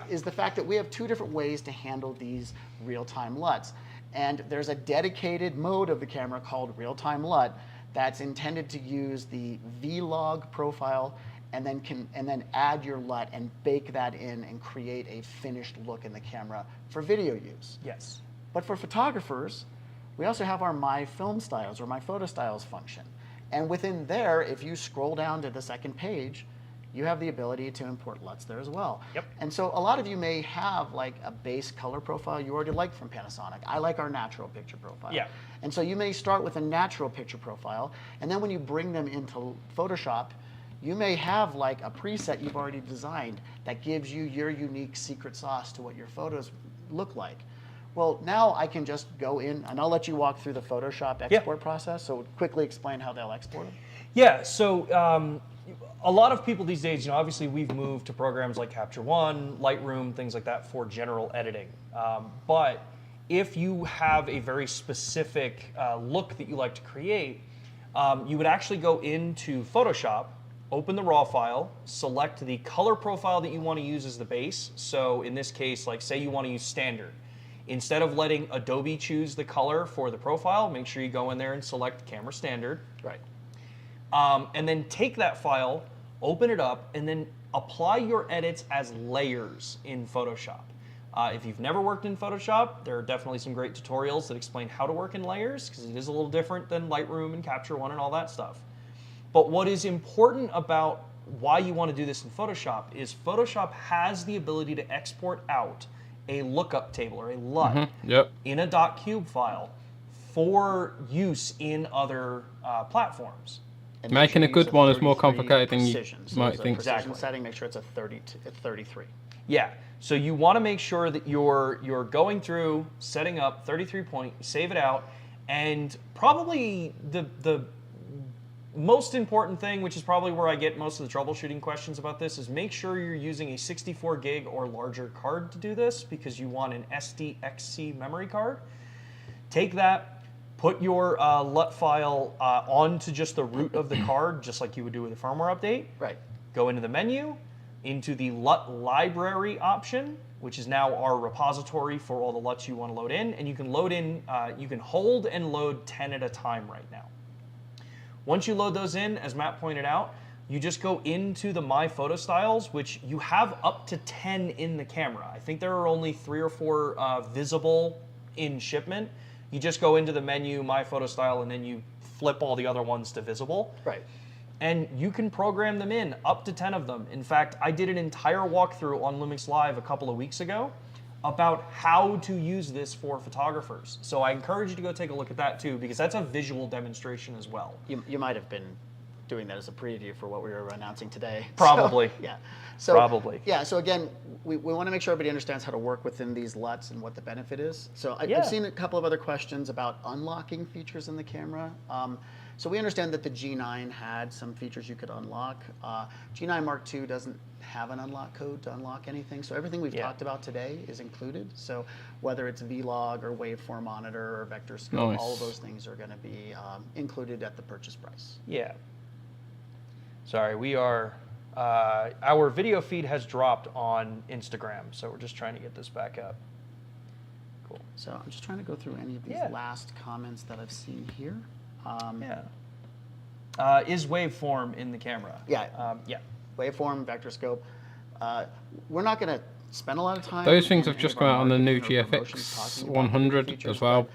is the fact that we have two different ways to handle these real-time LUTs. And there's a dedicated mode of the camera called real-time LUT that's intended to use the V-Log profile and then add your LUT and bake that in and create a finished look in the camera for video use. Yes. But for photographers, we also have our My Film Styles or My Photo Styles function. And within there, if you scroll down to the second page, you have the ability to import LUTs there as well. Yep. And so a lot of you may have like a base color profile you already like from Panasonic. I like our natural picture profile. Yeah. And so you may start with a natural picture profile, and then when you bring them into Photoshop, you may have like a preset you've already designed that gives you your unique secret sauce to what your photos look like. Well, now I can just go in, and I'll let you walk through the Photoshop export process, so quickly explain how they'll export it. Yeah, so a lot of people these days, obviously we've moved to programs like Capture One, Lightroom, things like that for general editing. But if you have a very specific look that you like to create, you would actually go into Photoshop, open the raw file, select the color profile that you want to use as the base. So in this case, like say you want to use standard. Instead of letting Adobe choose the color for the profile, make sure you go in there and select camera standard. Right. And then take that file, open it up, and then apply your edits as layers in Photoshop. If you've never worked in Photoshop, there are definitely some great tutorials that explain how to work in layers, because it is a little different than Lightroom and Capture One and all that stuff. But what is important about why you want to do this in Photoshop is Photoshop has the ability to export out a lookup table or a LUT Yep. in a .cube file for use in other platforms. And Making a make sure you good use one is more 33 complicated than you precision. So might as a think. precision Exactly. setting, make sure it's a 33. Yeah. So you want to make sure that you're going through, setting up 33 point, save it out, and probably the most important thing, which is probably where I get most of the troubleshooting questions about this, is make sure you're using a 64 gig or larger card to do this, because you want an SDXC memory card. Take that, put your LUT file onto just the root of the card, just like you would do with a firmware update. Right. Go into the menu, into the LUT library option, which is now our repository for all the LUTs you want to load in, and you can load in, you can hold and load 10 at a time right now. Once you load those in, as Matt pointed out, you just go into the My Photo Styles, which you have up to 10 in the camera. I think there are only 3 or 4 visible in shipment. You just go into the menu, My Photo Style, and then you flip all the other ones to visible. Right. And you can program them in, up to 10 of them. In fact, I did an entire walkthrough on Lumix Live a couple of weeks ago about how to use this for photographers. So I encourage you to go take a look at that too, because that's a visual demonstration as well. You might have been doing that as a preview for what we were announcing today. Probably. So, yeah. So, Probably. Yeah. So again, we want to make sure everybody understands how to work within these LUTs and what the benefit is. So Yeah. I've seen a couple of other questions about unlocking features in the camera. So we understand that the G9 had some features you could unlock. G9 Mark II doesn't have an unlock code to unlock anything. So everything we've talked about today is included. So whether it's vlog or waveform monitor or vector scope, all of those things are going to be included at the purchase price. Yeah. Sorry, we are, our video feed has dropped on Instagram, so we're just trying to get this back up. Cool. So I'm just trying to go through any of these last comments that I've seen here. Is waveform in the camera? Yeah. Yeah. Waveform, vector scope. We're not going to spend a lot of time. Those things have just come out on the new GFX 100 as well.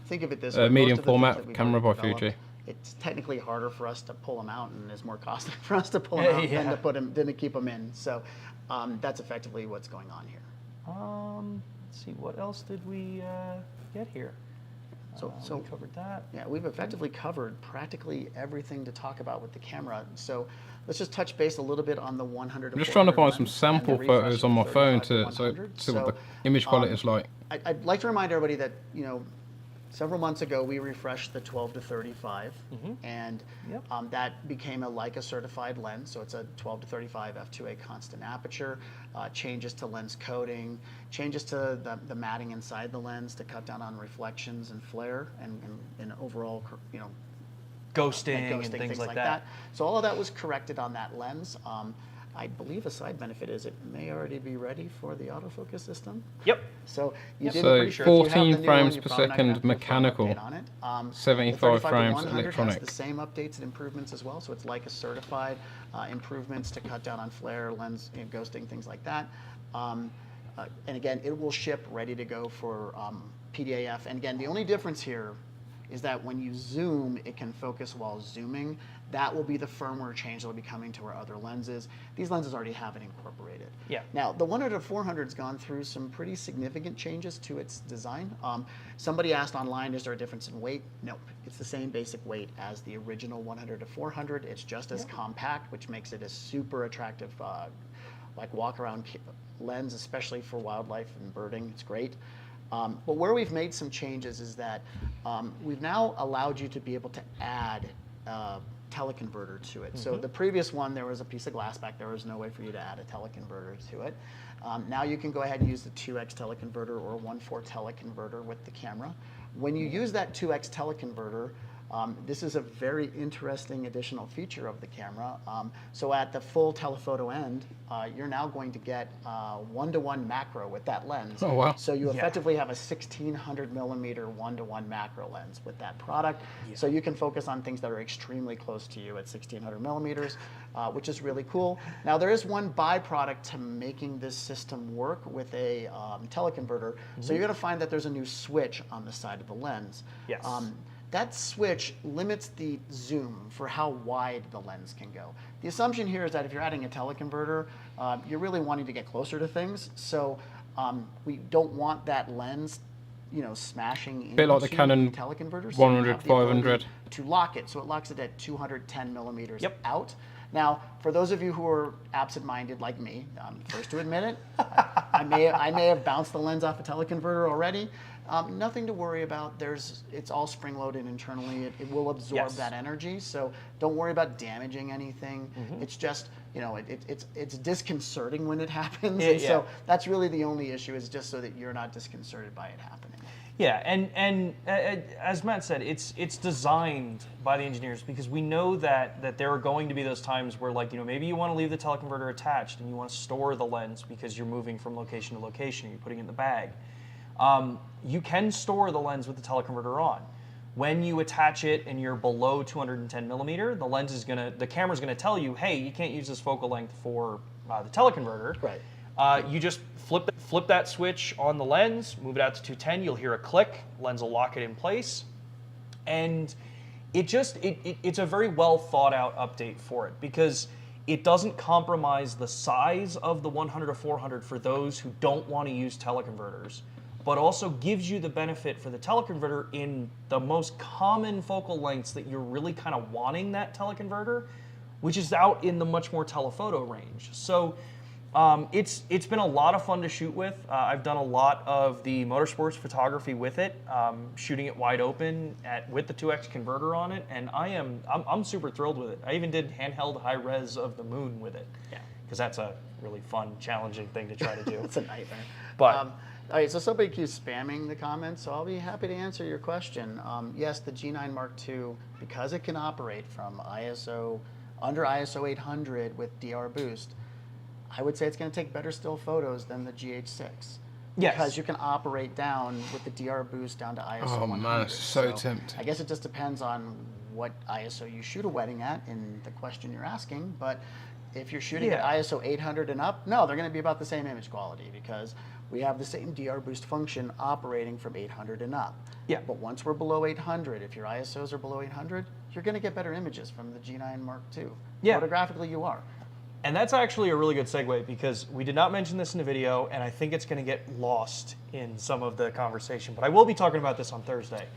Think of it this way. Medium most of the things format that we've camera by already developed, Fuji. It's technically harder for us to pull them out, and it's more costly for us to pull them out than to keep them in. So that's effectively what's going on here. Let's see, what else did we get here? So we covered that. Yeah, we've effectively covered practically everything to talk about with the camera. So let's just touch base a little bit on the 100. I'm just trying to find some sample photos on my phone to see what the image quality is like. I'd like to remind everybody that, several months ago we refreshed the 12 to 35, and that became a Leica certified lens. So it's a 12 to 35 f2.8 constant aperture. Changes to lens coating, changes to the matting inside the lens to cut down on reflections and flare and overall, Ghosting and things like that. So all of that was corrected on that lens. I believe a side benefit is it may already be ready for the autofocus system. Yep. So you did So pretty sure if you have the 14 new one, frames you're per probably not gonna have second to do a full mechanical, update on it. 75 the 35 to frames 100 electronic. has the same updates and improvements as well. So it's Leica certified improvements to cut down on flare, lens ghosting, things like that. And again, it will ship ready to go for PDAF. And again, the only difference here is that when you zoom, it can focus while zooming. That will be the firmware change that will be coming to our other lenses. These lenses already have it incorporated. Yeah. Now, the 100 to 400 has gone through some pretty significant changes to its design. Somebody asked online, is there a difference in weight? Nope. It's the same basic weight as the original 100 to 400. It's just as compact, which makes it a super attractive like walk-around lens, especially for wildlife and birding. It's great. But where we've made some changes is that we've now allowed you to be able to add teleconverter to it. So the previous one, there was a piece of glass back there. Was no way for you to add a teleconverter to it. Now you can go ahead and use the 2x teleconverter or 1.4 teleconverter with the camera. When you use that 2x teleconverter, this is a very interesting additional feature of the camera. So at the full telephoto end, you're now going to get 1-to-1 macro with that lens. Oh, wow. So you effectively have a 1600 millimeter 1-to-1 macro lens with that product. So you can focus on things that are extremely close to you at 1600 millimeters, which is really cool. Now there is one byproduct to making this system work with a teleconverter. So you're going to find that there's a new switch on the side of the lens. Yes. That switch limits the zoom for how wide the lens can go. The assumption here is that if you're adding a teleconverter, you're really wanting to get closer to things. So We don't want that lens, smashing into Bit like the Canon teleconverter. 100, 500. To lock it, so it locks it at 210 millimeters Yep. out. Now, for those of you who are absent-minded like me, I'm the first to admit it, I may have bounced the lens off a teleconverter already. Nothing to worry about. It's all spring-loaded internally. It will absorb Yes. that energy, so don't worry about damaging anything. It's just, it's disconcerting when it happens. And so that's really the only issue, is just so that you're not disconcerted by it happening. Yeah, and as Matt said, it's designed by the engineers because we know that there are going to be those times where, like, maybe you want to leave the teleconverter attached and you want to store the lens because you're moving from location to location and you're putting it in the bag. You can store the lens with the teleconverter on. When you attach it and you're below 210 millimeter, the camera's gonna tell you, hey, you can't use this focal length for the teleconverter. Right. You just flip that switch on the lens, move it out to 210, you'll hear a click, lens will lock it in place. And it's a very well thought out update for it because it doesn't compromise the size of the 100 to 400 for those who don't want to use teleconverters, but also gives you the benefit for the teleconverter in the most common focal lengths that you're really kind of wanting that teleconverter, which is out in the much more telephoto range. So it's been a lot of fun to shoot with. I've done a lot of the motorsports photography with it, shooting it wide open with the 2x converter on it, and I'm super thrilled with it. I even did handheld high res of the moon with it, because that's a really fun, challenging thing to try to do. It's a nightmare. But all right, so somebody keeps spamming the comments, so I'll be happy to answer your question. Yes, the G9 Mark II, because it can operate from under ISO 800 with DR boost, I would say it's going to take better still photos than the GH6. Yes. Because you can operate down with the DR boost down to ISO 100. Oh man, it's so tempting. I guess it just depends on what ISO you shoot a wedding at in the question you're asking, but if you're shooting at ISO 800 and up, no, they're going to be about the same image quality because we have the same DR boost function operating from 800 and up. Yeah. But once we're below 800, if your ISOs are below 800, you're going to get better images from the G9 Mark II. Yeah. Photographically, you are. And that's actually a really good segue because we did not mention this in the video, and I think it's going to get lost in some of the conversation, but I will be talking about this on Thursday.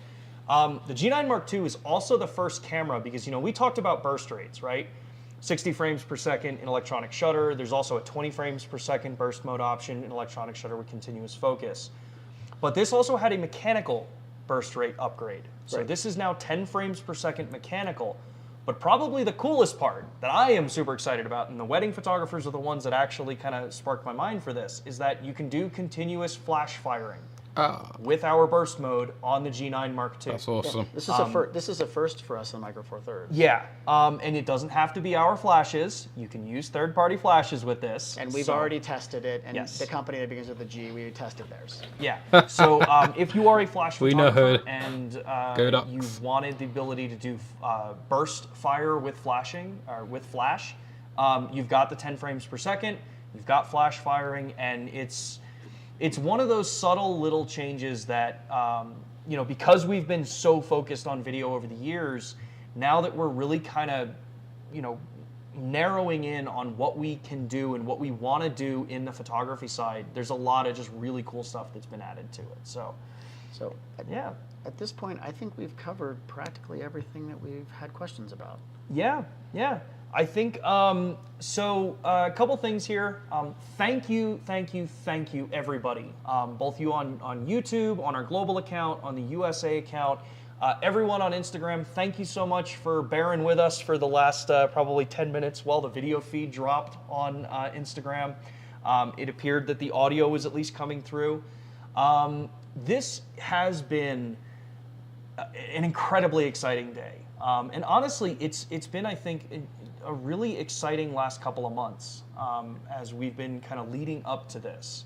The G9 Mark II is also the first camera because, we talked about burst rates, right? 60 frames per second in electronic shutter. There's also a 20 frames per second burst mode option in electronic shutter with continuous focus. But this also had a mechanical burst rate upgrade. So this is now 10 frames per second mechanical. But probably the coolest part that I am super excited about, and the wedding photographers are the ones that actually kind of sparked my mind for this, is that you can do continuous flash firing with our burst mode on the G9 Mark II. That's awesome. This is a first for us in Micro Four Thirds. Yeah, and it doesn't have to be our flashes. You can use third-party flashes with this. And we've already tested it, and the company that begins with the G, we tested theirs. Yeah, so if you are a flash photographer and you wanted the ability to do burst fire with flashing, or with flash, you've got the 10 frames per second, you've got flash firing, and it's one of those subtle little changes that, because we've been so focused on video over the years, now that we're really kind of, narrowing in on what we can do and what we want to do in the photography side, there's a lot of just really cool stuff that's been added to it. So at this point, I think we've covered practically everything that we've had questions about. Yeah. I think, so a couple things here. Thank you, everybody. Both you on YouTube, on our global account, on the USA account, everyone on Instagram, thank you so much for bearing with us for the last probably 10 minutes while the video feed dropped on Instagram. It appeared that the audio was at least coming through. This has been an incredibly exciting day. And honestly, it's been, I think, a really exciting last couple of months as we've been kind of leading up to this.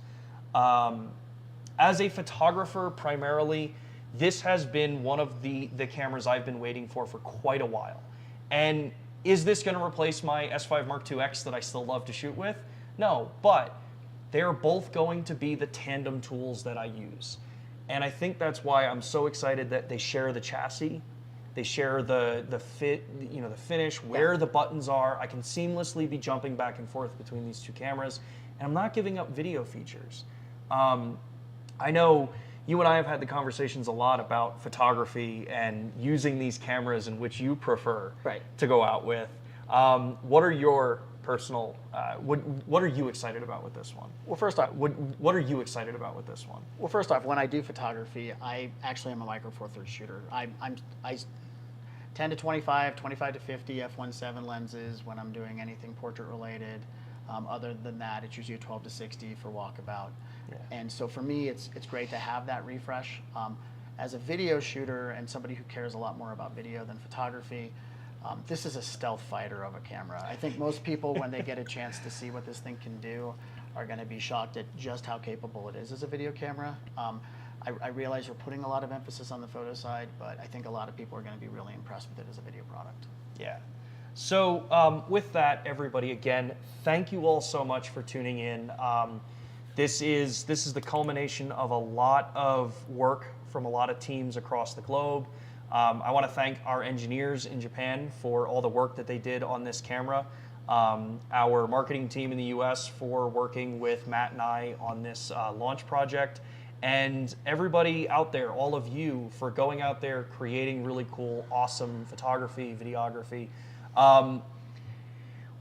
As a photographer, primarily, this has been one of the cameras I've been waiting for quite a while. And is this going to replace my S5 Mark IIX that I still love to shoot with? No, but they're both going to be the tandem tools that I use. And I think that's why I'm so excited that they share the chassis. They share the fit, the finish, where the buttons are. I can seamlessly be jumping back and forth between these two cameras, and I'm not giving up video features. I know you and I have had the conversations a lot about photography and using these cameras in which you prefer to go out with. What are your personal, what are you excited about with this one? Well, first off, what are you excited about with this one? Well, first off, when I do photography, I actually am a micro four thirds shooter. I 10 to 25, 25 to 50 f1.7 lenses when I'm doing anything portrait related. Other than that, it's usually a 12 to 60 for walkabout. Yeah. And so for me, it's great to have that refresh. As a video shooter and somebody who cares a lot more about video than photography, this is a stealth fighter of a camera. I think most people, when they get a chance to see what this thing can do, are going to be shocked at just how capable it is as a video camera. I realize we're putting a lot of emphasis on the photo side, but I think a lot of people are going to be really impressed with it as a video product. Yeah. So with that, everybody, again, thank you all so much for tuning in. This is the culmination of a lot of work from a lot of teams across the globe. I want to thank our engineers in Japan for all the work that they did on this camera. Our marketing team in the US for working with Matt and I on this launch project. And everybody out there, all of you, for going out there, creating really cool, awesome photography, videography.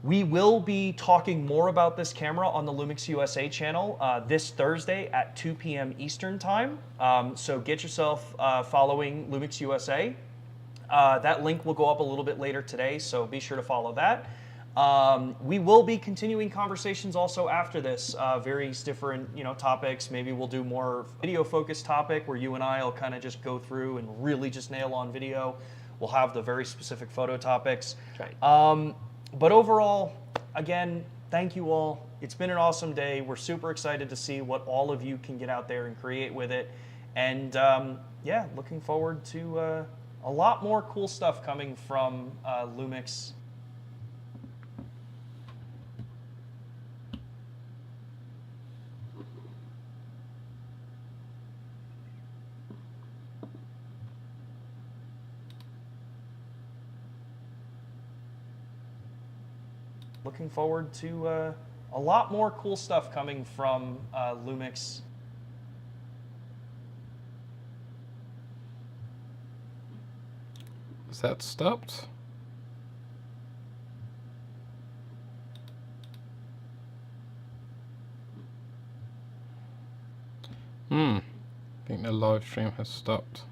We will be talking more about this camera on the Lumix USA channel this Thursday at 2 p.m. Eastern Time. So get yourself following Lumix USA. That link will go up a little bit later today, so be sure to follow that. We will be continuing conversations also after this, various different topics. Maybe we'll do more video-focused topic where you and I will kind of just go through and really just nail on video. We'll have the very specific photo topics. Right. But overall, again, thank you all. It's been an awesome day. We're super excited to see what all of you can get out there and create with it. And yeah, looking forward to a lot more cool stuff coming from Lumix. Looking forward to a lot more cool stuff coming from Lumix. Is that stopped? I think the live stream has stopped.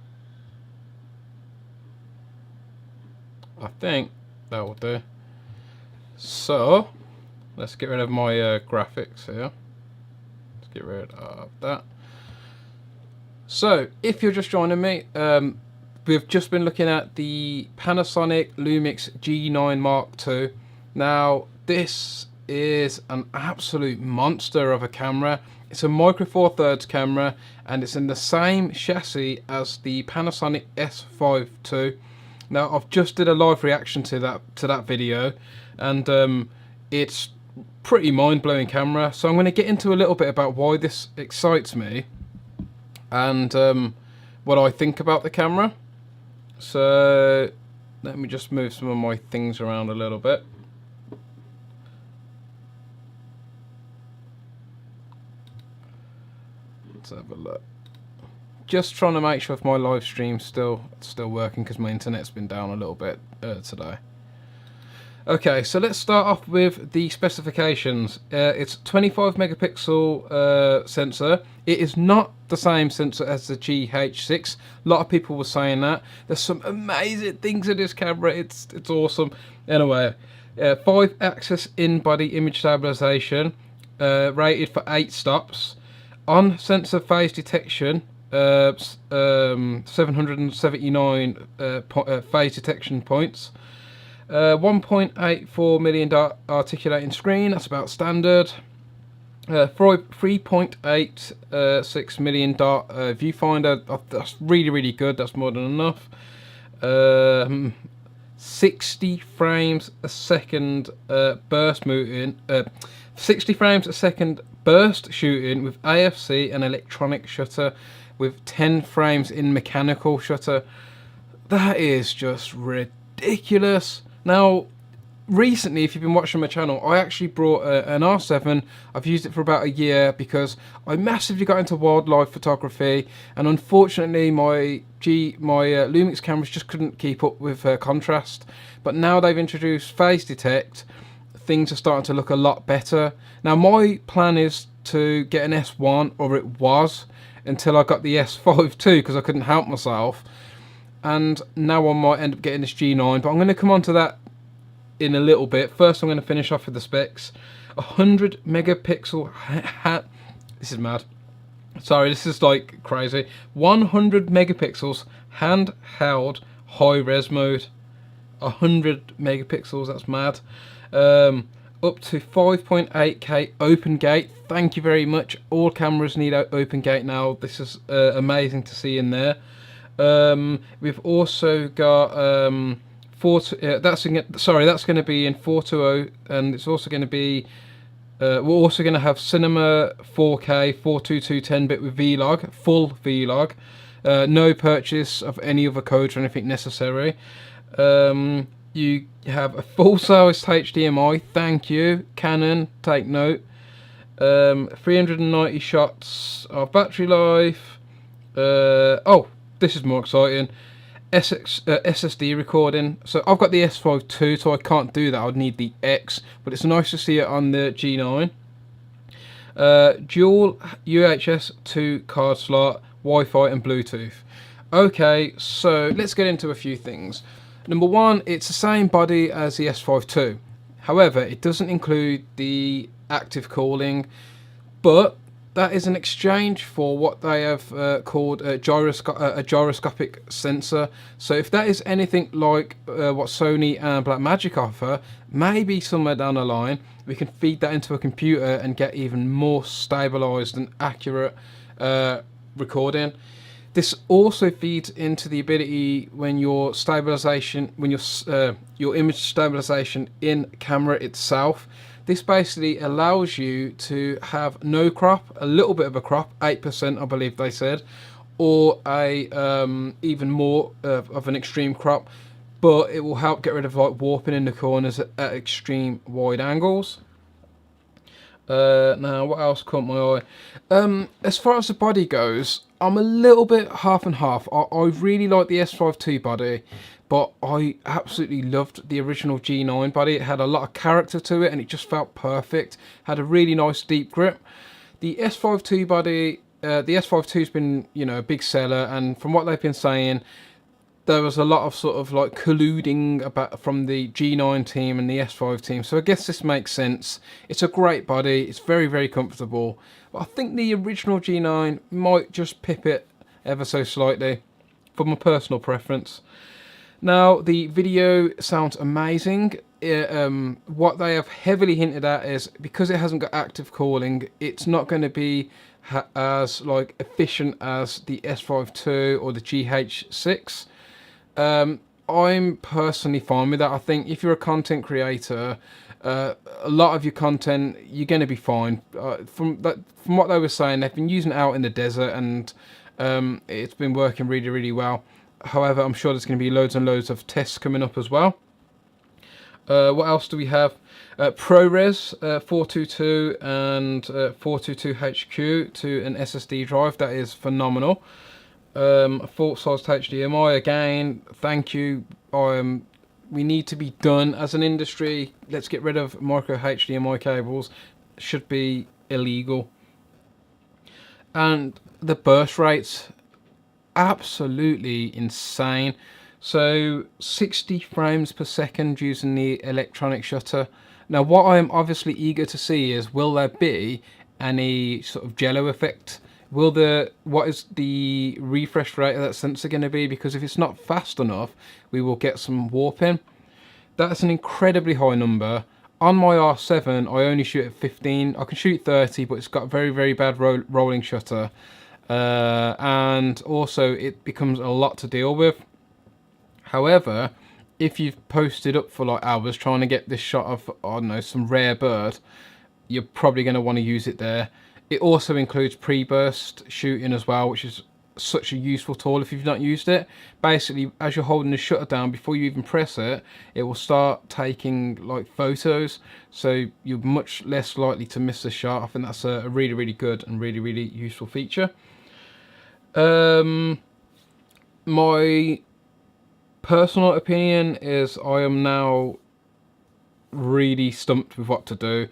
I think that will do. So, let's get rid of my graphics here. Let's get rid of that. So, if you're just joining me, we've just been looking at the Panasonic Lumix G9 Mark II. Now, this is an absolute monster of a camera. It's a micro four thirds camera, and it's in the same chassis as the Panasonic S5 II. Now, I've just did a live reaction to that video, and it's pretty mind-blowing camera. So I'm going to get into a little bit about why this excites me and what I think about the camera. So let me just move some of my things around a little bit. Let's have a look. Just trying to make sure if my live stream's still working, because my internet's been down a little bit today. Okay, so let's start off with the specifications. It's 25 megapixel sensor. It is not the same sensor as the GH6. A lot of people were saying that. There's some amazing things in this camera. It's awesome. Anyway, 5-axis in-body image stabilization, rated for 8 stops. On sensor phase detection, 779 phase detection points. 1.84 million articulating screen, that's about standard. 3.86 million viewfinder, that's really good, that's more than enough. 60 frames a second burst moving, 60 frames a second burst shooting with AFC and electronic shutter, with 10 frames in mechanical shutter. That is just ridiculous. Now, recently, if you've been watching my channel, I actually brought an R7. I've used it for about a year because I massively got into wildlife photography, and unfortunately my Lumix cameras just couldn't keep up with contrast. But now they've introduced phase detect, things are starting to look a lot better. Now my plan is to get an S1, or it was, until I got the S5 too, because I couldn't help myself. And now I might end up getting this G9, but I'm going to come on to that in a little bit. First I'm going to finish off with the specs. 100 megapixel this is mad, sorry, this is like crazy. 100 megapixels handheld high res mode. 100 megapixels, that's mad. Up to 5.8K open gate. Thank you very much. All cameras need open gate now. This is amazing to see in there. We've also got that's going to be in 420, and it's also going to be we're also going to have cinema 4K 422 10-bit with vlog, full vlog. No purchase of any other codes or anything necessary. You have a full-size HDMI. Thank you, Canon. Take note. 390 shots of battery life. Oh, this is more exciting. SSD recording. So I've got the S5 II, so I can't do that. I'd need the X, but it's nice to see it on the G9. Dual UHS 2 card slot, Wi-Fi and Bluetooth. Okay, so let's get into a few things. Number one, it's the same body as the S5 II. However, it doesn't include the active cooling, but that is an exchange for what they have called a gyroscopic sensor. So if that is anything like what Sony and Blackmagic offer, maybe somewhere down the line we can feed that into a computer and get even more stabilized and accurate recording. This also feeds into the ability when your stabilization, when your image stabilization in camera itself. This basically allows you to have no crop, a little bit of a crop, 8% I believe they said, or a even more of an extreme crop, but it will help get rid of like warping in the corners at extreme wide angles. Now what else caught my eye? As far as the body goes, I'm a little bit half and half. I really like the S5 II body, but I absolutely loved the original G9 body. It had a lot of character to it and it just felt perfect. Had a really nice deep grip. The S5 II body, the S5 II's been, you know, a big seller, and from what they've been saying, there was a lot of sort of like colluding about from the G9 team and the S5 team. So I guess this makes sense. It's a great body. It's very, very comfortable. But I think the original G9 might just pip it ever so slightly for my personal preference. Now, the video sounds amazing. What they have heavily hinted at is because it hasn't got active cooling, it's not going to be as like efficient as the S5 II or the GH6. I'm personally fine with that. I think if you're a content creator, a lot of your content, you're going to be fine. From what they were saying, they've been using it out in the desert, and it's been working really, really well. However, I'm sure there's going to be loads and loads of tests coming up as well. What else do we have? ProRes 422 and 422HQ to an SSD drive. That is phenomenal. Full-sized HDMI again. Thank you. We need to be done as an industry. Let's get rid of micro HDMI cables. Should be illegal. And the burst rates, absolutely insane. So 60 frames per second using the electronic shutter. Now what I am obviously eager to see is, will there be any sort of jello effect? What is the refresh rate of that sensor going to be? Because if it's not fast enough, we will get some warping. That's an incredibly high number. On my R7, I only shoot at 15. I can shoot 30, but it's got very, very bad rolling shutter. And also it becomes a lot to deal with. However, if you've posted up for like hours trying to get this shot of, I don't know, some rare bird, you're probably going to want to use it there. It also includes pre-burst shooting as well, which is such a useful tool if you've not used it. Basically, as you're holding the shutter down, before you even press it, it will start taking like photos, so you're much less likely to miss a shot. I think that's a really, really good and really, really useful feature. My personal opinion is I am now really stumped with what to do.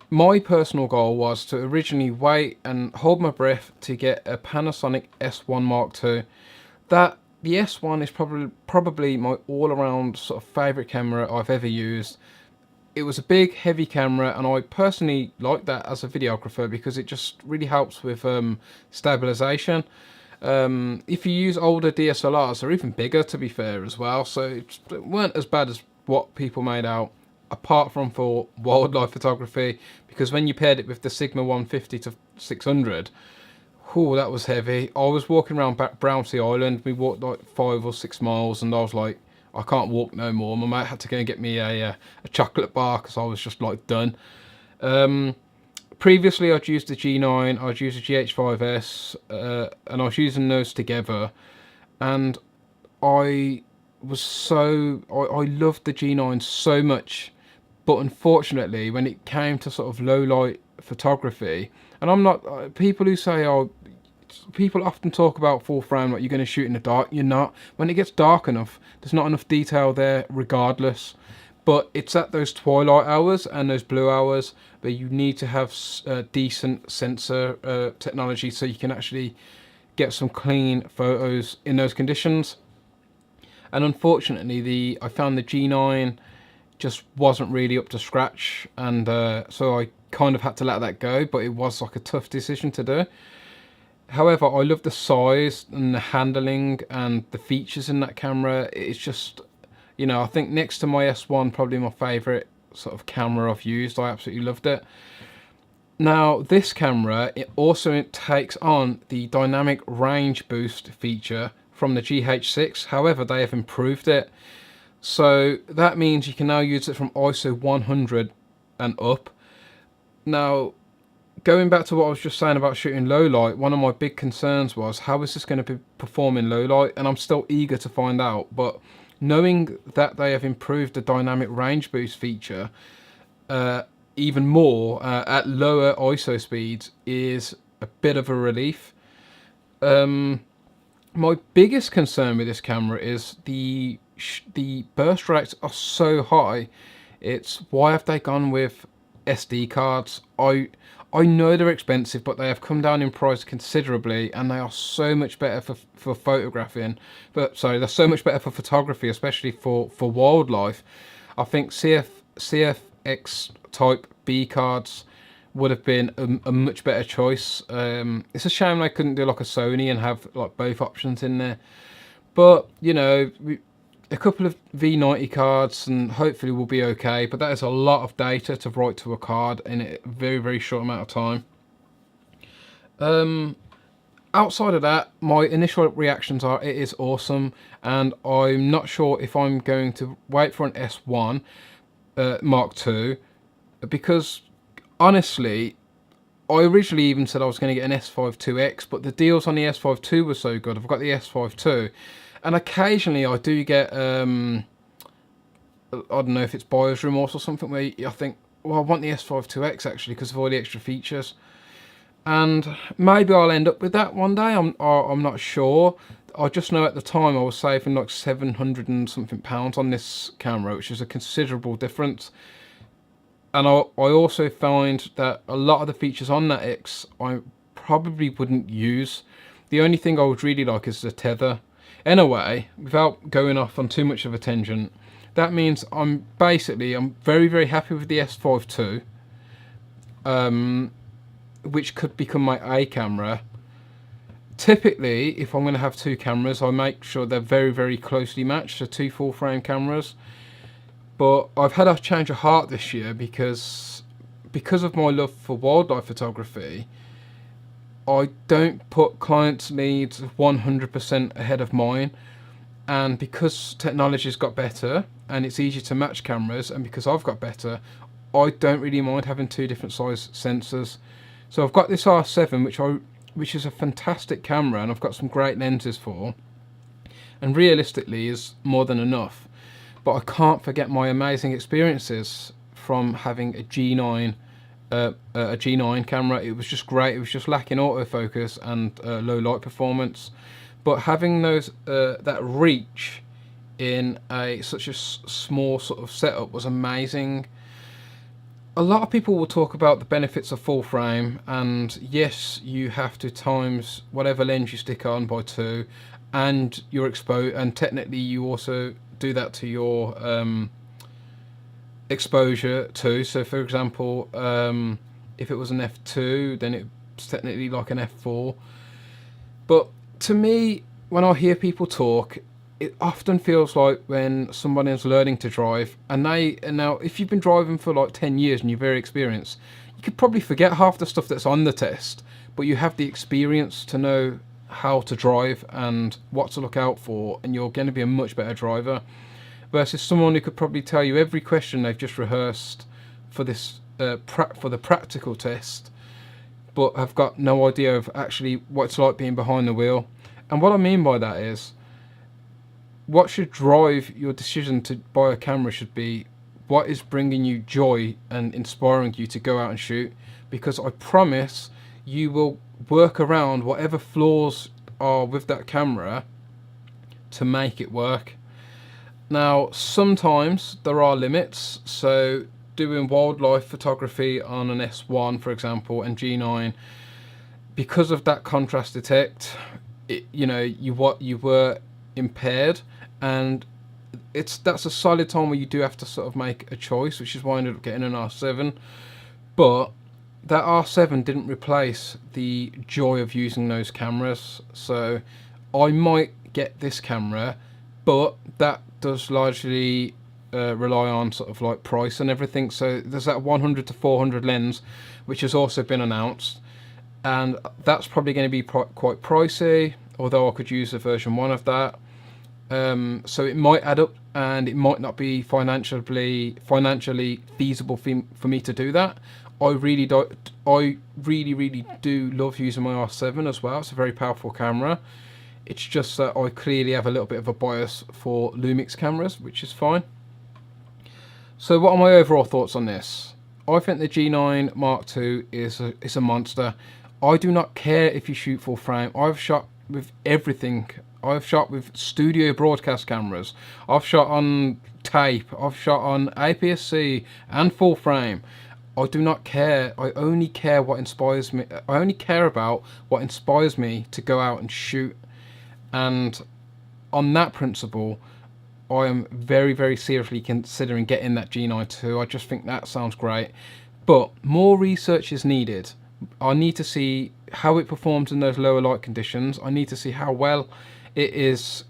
My personal goal was to originally wait and hold my breath to get a Panasonic S1 Mark II. The S1 is probably my all-around sort of favourite camera I've ever used. It was a big, heavy camera, and I personally like that as a videographer because it just really helps with stabilisation. If you use older DSLRs, they're even bigger, to be fair, as well, so it weren't as bad as what people made out, apart from for wildlife photography, because when you paired it with the Sigma 150 to 600, oh, that was heavy. I was walking around Brownsea Island, we walked like 5 or 6 miles, and I was like, I can't walk no more. My mate had to go and get me a chocolate bar because I was just like done. Previously I'd used the G9, I'd used the GH5S, and I was using those together, and I loved the G9 so much, but unfortunately when it came to sort of low light photography, and I'm not, people who say, oh, people often talk about full frame, like you're going to shoot in the dark. You're not. When it gets dark enough, there's not enough detail there regardless. But it's at those twilight hours and those blue hours where you need to have decent sensor technology so you can actually get some clean photos in those conditions. And unfortunately, I found the G9 just wasn't really up to scratch, and so I kind of had to let that go, but it was like a tough decision to do. However, I love the size and the handling and the features in that camera. It's just, you know, I think next to my S1, probably my favourite sort of camera I've used. I absolutely loved it. Now, this camera, it also takes on the dynamic range boost feature from the GH6. However, they have improved it. So that means you can now use it from ISO 100 and up. Now, going back to what I was just saying about shooting low light, one of my big concerns was how is this going to perform in low light, and I'm still eager to find out. But knowing that they have improved the dynamic range boost feature even more at lower ISO speeds is a bit of a relief. My biggest concern with this camera is the burst rates are so high. It's why have they gone with SD cards? I know they're expensive, but they have come down in price considerably, and they are so much better for photographing. But sorry, they're so much better for photography, especially for wildlife. I think CFX type B cards would have been a much better choice. It's a shame they couldn't do like a Sony and have like both options in there. But you know, a couple of V90 cards and hopefully we'll be okay, but that is a lot of data to write to a card in a very, very short amount of time. Outside of that, my initial reactions are it is awesome, and I'm not sure if I'm going to wait for an S1 Mark II, because honestly, I originally even said I was going to get an S5 IIX, but the deals on the S5 II were so good. I've got the S5 II. And occasionally I do get, I don't know if it's buyer's remorse or something, where I think, well, I want the S5 IIX actually because of all the extra features. And maybe I'll end up with that one day, I'm not sure. I just know at the time I was saving like 700 and something pounds on this camera, which is a considerable difference. And I also find that a lot of the features on that X I probably wouldn't use. The only thing I would really like is the tether. Anyway, without going off on too much of a tangent, that means I'm very, very happy with the S5 II, which could become my A camera. Typically, if I'm going to have two cameras, I make sure they're very, very closely matched, so two full frame cameras. But I've had a change of heart this year because of my love for wildlife photography. I don't put clients' needs 100% ahead of mine, and because technology's got better and it's easier to match cameras, and because I've got better, I don't really mind having two different size sensors. So I've got this R7, which I which is a fantastic camera, and I've got some great lenses for, and realistically is more than enough. But I can't forget my amazing experiences from having a G9 camera. It was just great. It was just lacking autofocus and low light performance, but having those that reach in such a small sort of setup was amazing. A lot of people will talk about the benefits of full frame, and yes, you have to times whatever lens you stick on by 2, and your and technically you also do that to your exposure too. So for example, if it was an f2, then it's technically like an f4. But to me, when I hear people talk, it often feels like when someone is learning to drive, and now if you've been driving for like 10 years and you're very experienced, you could probably forget half the stuff that's on the test, but you have the experience to know how to drive and what to look out for, and you're going to be a much better driver, versus someone who could probably tell you every question they've just rehearsed for this for the practical test, but have got no idea of actually what it's like being behind the wheel. And what I mean by that is, what should drive your decision to buy a camera should be what is bringing you joy and inspiring you to go out and shoot, because I promise you will work around whatever flaws are with that camera to make it work. Now, sometimes there are limits, so doing wildlife photography on an S1, for example, and G9, because of that contrast detect, you were impaired, and that's a solid time where you do have to sort of make a choice, which is why I ended up getting an R7. But that R7 didn't replace the joy of using those cameras, so I might get this camera, but that does largely rely on sort of like price and everything. So there's that 100 to 400 lens which has also been announced, and that's probably going to be quite pricey, although I could use a version 1 of that. So it might add up, and it might not be financially feasible for me to do that. I really do love using my R7 as well. It's a very powerful camera. It's just that I clearly have a little bit of a bias for Lumix cameras, which is fine. So what are my overall thoughts on this? I think the G9 Mark II is a monster. I do not care if you shoot full frame. I've shot with everything. I've shot with studio broadcast cameras. I've shot on tape. I've shot on APS-C and full frame. I do not care. I only care what inspires me. I only care about what inspires me to go out and shoot. And on that principle, I am very, very seriously considering getting that G9II. I just think that sounds great. But more research is needed. I need to see how it performs in those lower light conditions. I need to see how well it is,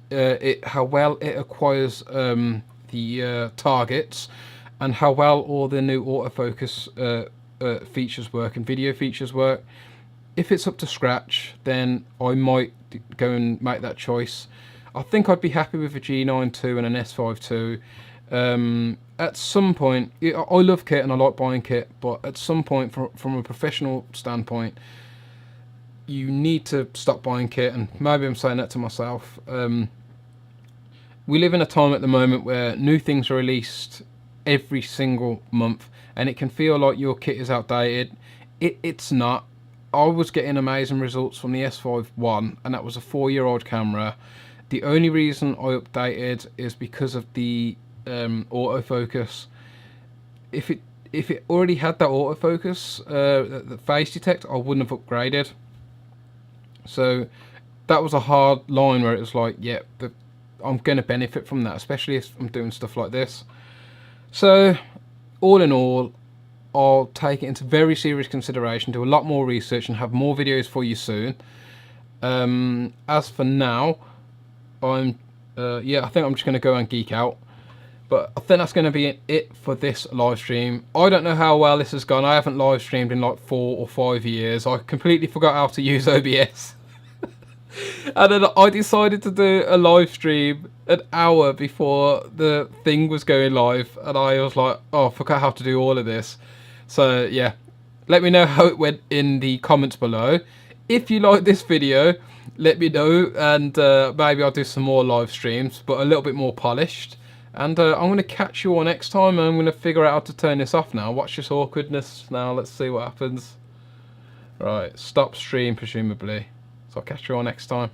how well it acquires the targets, and how well all the new autofocus features work and video features work. If it's up to scratch, then I might go and make that choice. I think I'd be happy with a G9II and an S5 II. At some point, I love kit and I like buying kit, but at some point, from a professional standpoint, you need to stop buying kit, and maybe I'm saying that to myself. We live in a time at the moment where new things are released every single month, and it can feel like your kit is outdated. It's not. I was getting amazing results from the S5 I, and that was a 4-year-old camera. The only reason I updated is because of the autofocus. If it already had that autofocus, the face detect, I wouldn't have upgraded. So that was a hard line where it was like, yeah, I'm going to benefit from that, especially if I'm doing stuff like this. So all in all, I'll take it into very serious consideration, do a lot more research, and have more videos for you soon. As for now, I think I'm just going to go and geek out. But I think that's going to be it for this live stream. I don't know how well this has gone. I haven't live streamed in like 4 or 5 years. I completely forgot how to use OBS. And then I decided to do a live stream an hour before the thing was going live. And I was like, oh, I forgot how to do all of this. So yeah, let me know how it went in the comments below. if you like this video, let me know, and maybe I'll do some more live streams, but a little bit more polished. And I'm going to catch you all next time, and I'm going to figure out how to turn this off now. Watch this awkwardness now. Let's see what happens. Right, stop stream presumably. So I'll catch you all next time.